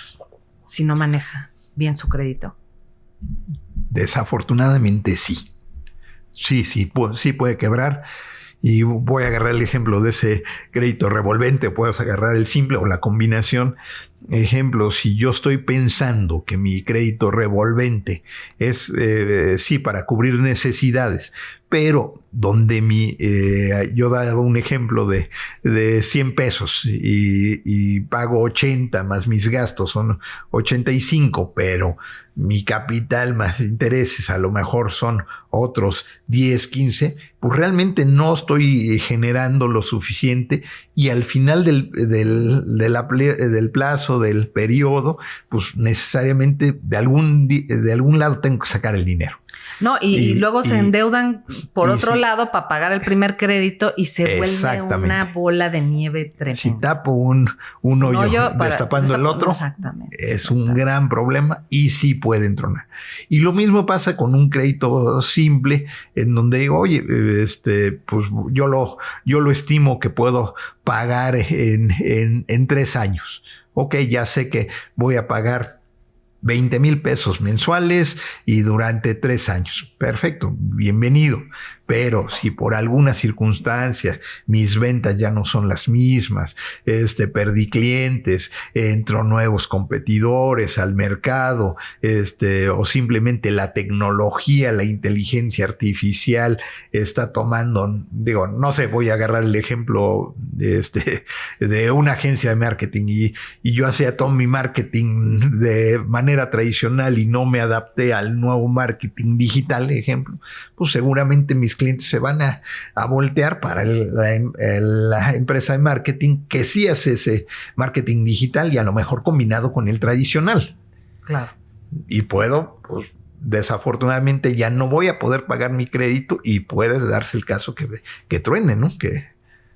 si no maneja bien su crédito?
Desafortunadamente sí. Sí puede quebrar. Y voy a agarrar el ejemplo de ese crédito revolvente, puedes agarrar el simple o la combinación. Ejemplo, si yo estoy pensando que mi crédito revolvente es, sí, para cubrir necesidades, pero donde yo daba un ejemplo de 100 pesos y pago 80 más mis gastos son 85, pero mi capital más intereses a lo mejor son otros 10, 15, pues realmente no estoy generando lo suficiente y al final del plazo, del periodo, pues necesariamente de algún lado tengo que sacar el dinero.
No, y luego se endeudan por otro lado para pagar el primer crédito y se vuelve una bola de nieve tremenda.
Si tapo un hoyo destapando el otro, es un gran problema y sí pueden tronar. Y lo mismo pasa con un crédito simple en donde digo, oye, pues yo lo estimo que puedo pagar en 3 años. Ok, ya sé que voy a pagar 20,000 pesos mensuales y durante 3 años. Perfecto, bienvenido. Pero si por alguna circunstancia mis ventas ya no son las mismas, perdí clientes, entró nuevos competidores al mercado, o simplemente la tecnología, la inteligencia artificial está tomando, digo, no sé, voy a agarrar el ejemplo de una agencia de marketing y yo hacía todo mi marketing de manera tradicional y no me adapté al nuevo marketing digital, ejemplo, pues seguramente mis clientes se van a voltear para la empresa de marketing que sí hace ese marketing digital y a lo mejor combinado con el tradicional.
Claro.
Y puedo, pues desafortunadamente ya no voy a poder pagar mi crédito y puede darse el caso que truene, ¿no? Que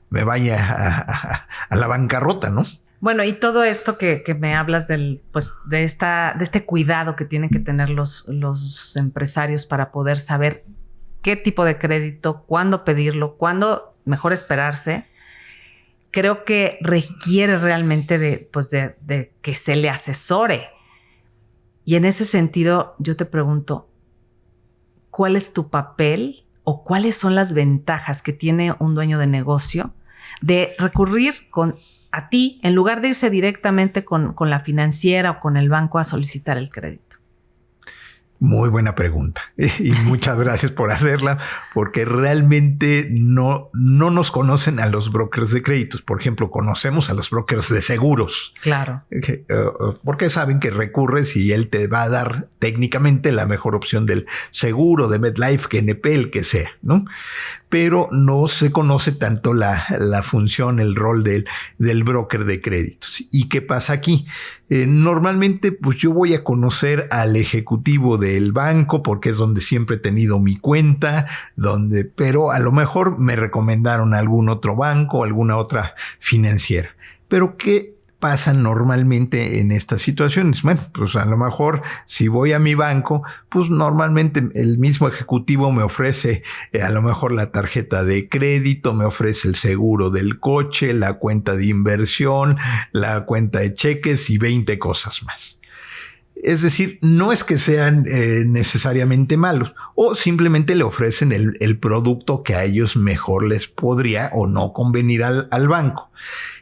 me vaya a la bancarrota, ¿no?
Bueno, y todo esto que me hablas de este cuidado que tienen que tener los empresarios para poder saber qué tipo de crédito, cuándo pedirlo, cuándo mejor esperarse, creo que requiere realmente de que se le asesore. Y en ese sentido, yo te pregunto, ¿cuál es tu papel o cuáles son las ventajas que tiene un dueño de negocio de recurrir a ti en lugar de irse directamente con la financiera o con el banco a solicitar el crédito?
Muy buena pregunta y muchas gracias por hacerla, porque realmente no nos conocen a los brokers de créditos. Por ejemplo, conocemos a los brokers de seguros.
Claro.
Porque saben que recurres y él te va a dar técnicamente la mejor opción del seguro de MetLife, GNP, el que sea, ¿no? Pero no se conoce tanto la función, el rol del broker de créditos. ¿Y qué pasa aquí? Normalmente, pues yo voy a conocer al ejecutivo del banco porque es donde siempre he tenido mi cuenta, pero a lo mejor me recomendaron algún otro banco, alguna otra financiera. Pero ¿qué pasa normalmente en estas situaciones? Bueno, pues a lo mejor si voy a mi banco, pues normalmente el mismo ejecutivo me ofrece a lo mejor la tarjeta de crédito, me ofrece el seguro del coche, la cuenta de inversión, la cuenta de cheques y 20 cosas más. Es decir, no es que sean necesariamente malos o simplemente le ofrecen el producto que a ellos mejor les podría o no convenir al banco.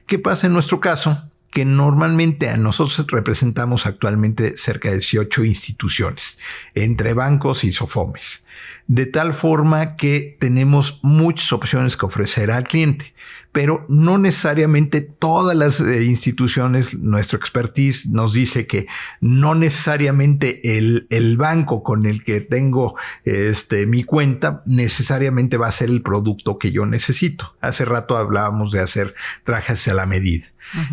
¿Qué pasa en nuestro caso? Que normalmente a nosotros representamos actualmente cerca de 18 instituciones, entre bancos y SOFOMES, de tal forma que tenemos muchas opciones que ofrecer al cliente, pero no necesariamente todas las instituciones, nuestro expertise nos dice que no necesariamente el banco con el que tengo mi cuenta necesariamente va a ser el producto que yo necesito. Hace rato hablábamos de hacer trajes a la medida.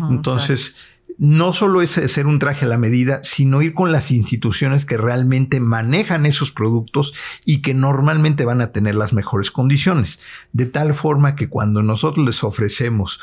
Entonces, no solo es hacer un traje a la medida, sino ir con las instituciones que realmente manejan esos productos y que normalmente van a tener las mejores condiciones. De tal forma que cuando nosotros les ofrecemos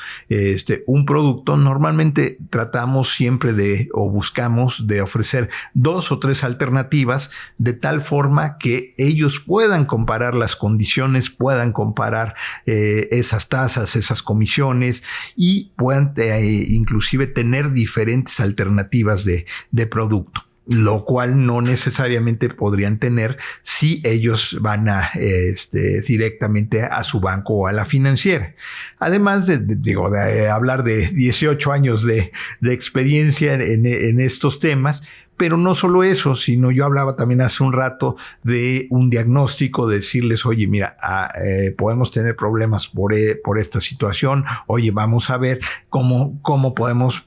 un producto, normalmente tratamos siempre o buscamos de ofrecer 2 o 3 alternativas, de tal forma que ellos puedan comparar las condiciones, puedan comparar esas tasas, esas comisiones y puedan inclusive tener diferentes alternativas de producto, lo cual no necesariamente podrían tener si ellos van directamente a su banco o a la financiera. Además de hablar de 18 años de experiencia en estos temas. Pero no solo eso, sino yo hablaba también hace un rato de un diagnóstico, de decirles, oye, mira, podemos tener problemas por esta situación, oye, vamos a ver cómo podemos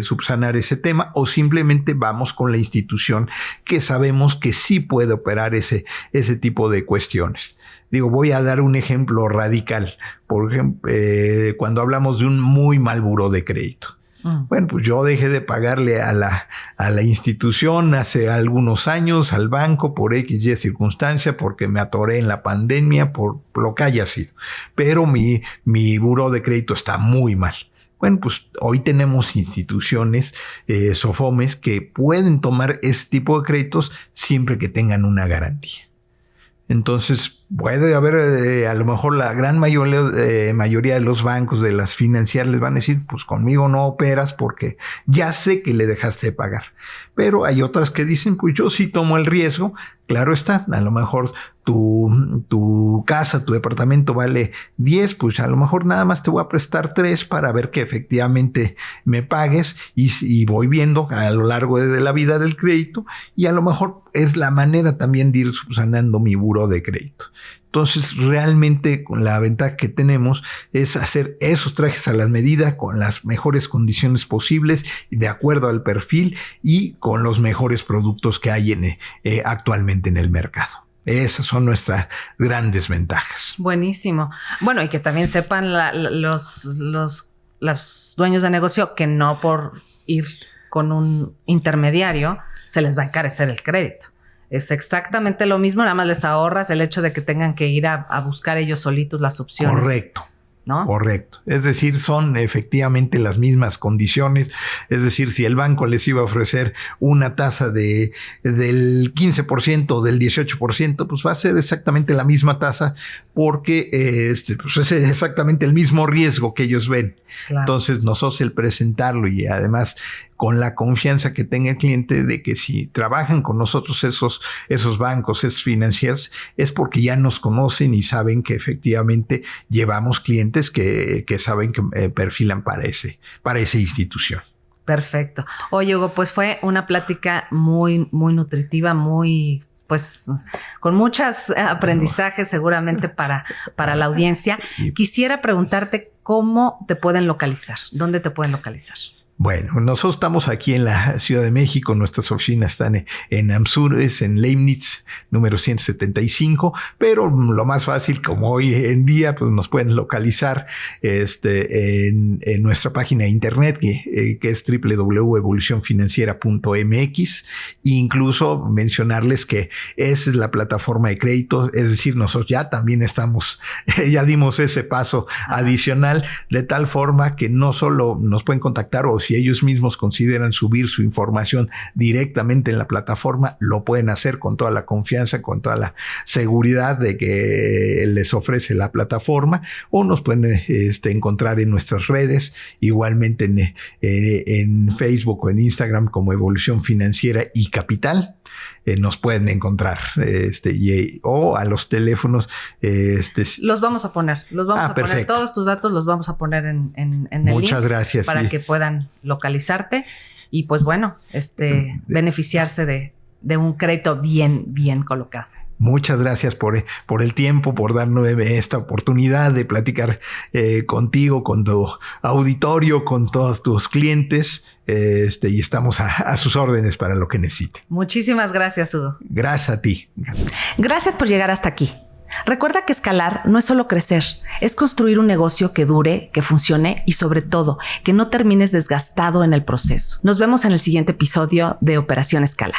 subsanar ese tema, o simplemente vamos con la institución que sabemos que sí puede operar ese tipo de cuestiones. Voy a dar un ejemplo radical. Por ejemplo, cuando hablamos de un muy mal buró de crédito. Bueno, pues yo dejé de pagarle a la institución hace algunos años, al banco, por X, Y circunstancia, porque me atoré en la pandemia, por lo que haya sido. Pero mi buró de crédito está muy mal. Bueno, pues hoy tenemos instituciones, SOFOMES, que pueden tomar ese tipo de créditos siempre que tengan una garantía. Entonces, puede haber, a lo mejor la gran mayoría de los bancos, de las financieras, les van a decir, pues conmigo no operas porque ya sé que le dejaste de pagar. Pero hay otras que dicen, pues yo sí tomo el riesgo. Claro está, a lo mejor tu casa, tu departamento vale 10, pues a lo mejor nada más te voy a prestar 3 para ver que efectivamente me pagues y voy viendo a lo largo de la vida del crédito, y a lo mejor es la manera también de ir subsanando mi buró de crédito. Entonces, realmente la ventaja que tenemos es hacer esos trajes a la medida con las mejores condiciones posibles, de acuerdo al perfil y con los mejores productos que hay actualmente en el mercado. Esas son nuestras grandes ventajas.
Buenísimo. Bueno, y que también sepan los dueños de negocio que no por ir con un intermediario se les va a encarecer el crédito. Es exactamente lo mismo, nada más les ahorras el hecho de que tengan que ir a buscar ellos solitos las opciones.
Correcto.
¿No?
Correcto. Es decir, son efectivamente las mismas condiciones. Es decir, si el banco les iba a ofrecer una tasa del 15% o del 18%, pues va a ser exactamente la misma tasa, porque pues es exactamente el mismo riesgo que ellos ven. Claro. Entonces, nosotros el presentarlo, y además con la confianza que tenga el cliente de que si trabajan con nosotros esos bancos, esos financieros, es porque ya nos conocen y saben que efectivamente llevamos clientes que saben que perfilan para esa institución.
Perfecto. Oye, Hugo, pues fue una plática muy, muy nutritiva, muy, pues, con muchos aprendizajes seguramente para la audiencia. Quisiera preguntarte cómo te pueden localizar, dónde te pueden localizar.
Bueno, nosotros estamos aquí en la Ciudad de México, nuestras oficinas están en Amsures, en Leibniz, número 175, pero lo más fácil, como hoy en día, pues nos pueden localizar en nuestra página de internet, que es www.evolucionfinanciera.mx. Incluso mencionarles que esa es la plataforma de crédito, es decir, nosotros ya también ya dimos ese paso adicional, de tal forma que no solo nos pueden contactar, o si ellos mismos consideran subir su información directamente en la plataforma, lo pueden hacer con toda la confianza, con toda la seguridad de que les ofrece la plataforma, o nos pueden encontrar en nuestras redes, igualmente en Facebook o en Instagram como Evolución Financiera y Capital. Nos pueden encontrar o a los teléfonos.
Los vamos a poner, poner todos tus datos, los vamos a poner en el link.
Muchas gracias.
Para que puedan localizarte y pues bueno, beneficiarse de un crédito bien colocado.
Muchas gracias por el tiempo, por darnos esta oportunidad de platicar contigo, con tu auditorio, con todos tus clientes, y estamos a sus órdenes para lo que necesiten.
Muchísimas gracias, Hugo.
Gracias a ti.
Gracias por llegar hasta aquí. Recuerda que escalar no es solo crecer, es construir un negocio que dure, que funcione y sobre todo, que no termines desgastado en el proceso. Nos vemos en el siguiente episodio de Operación Escala.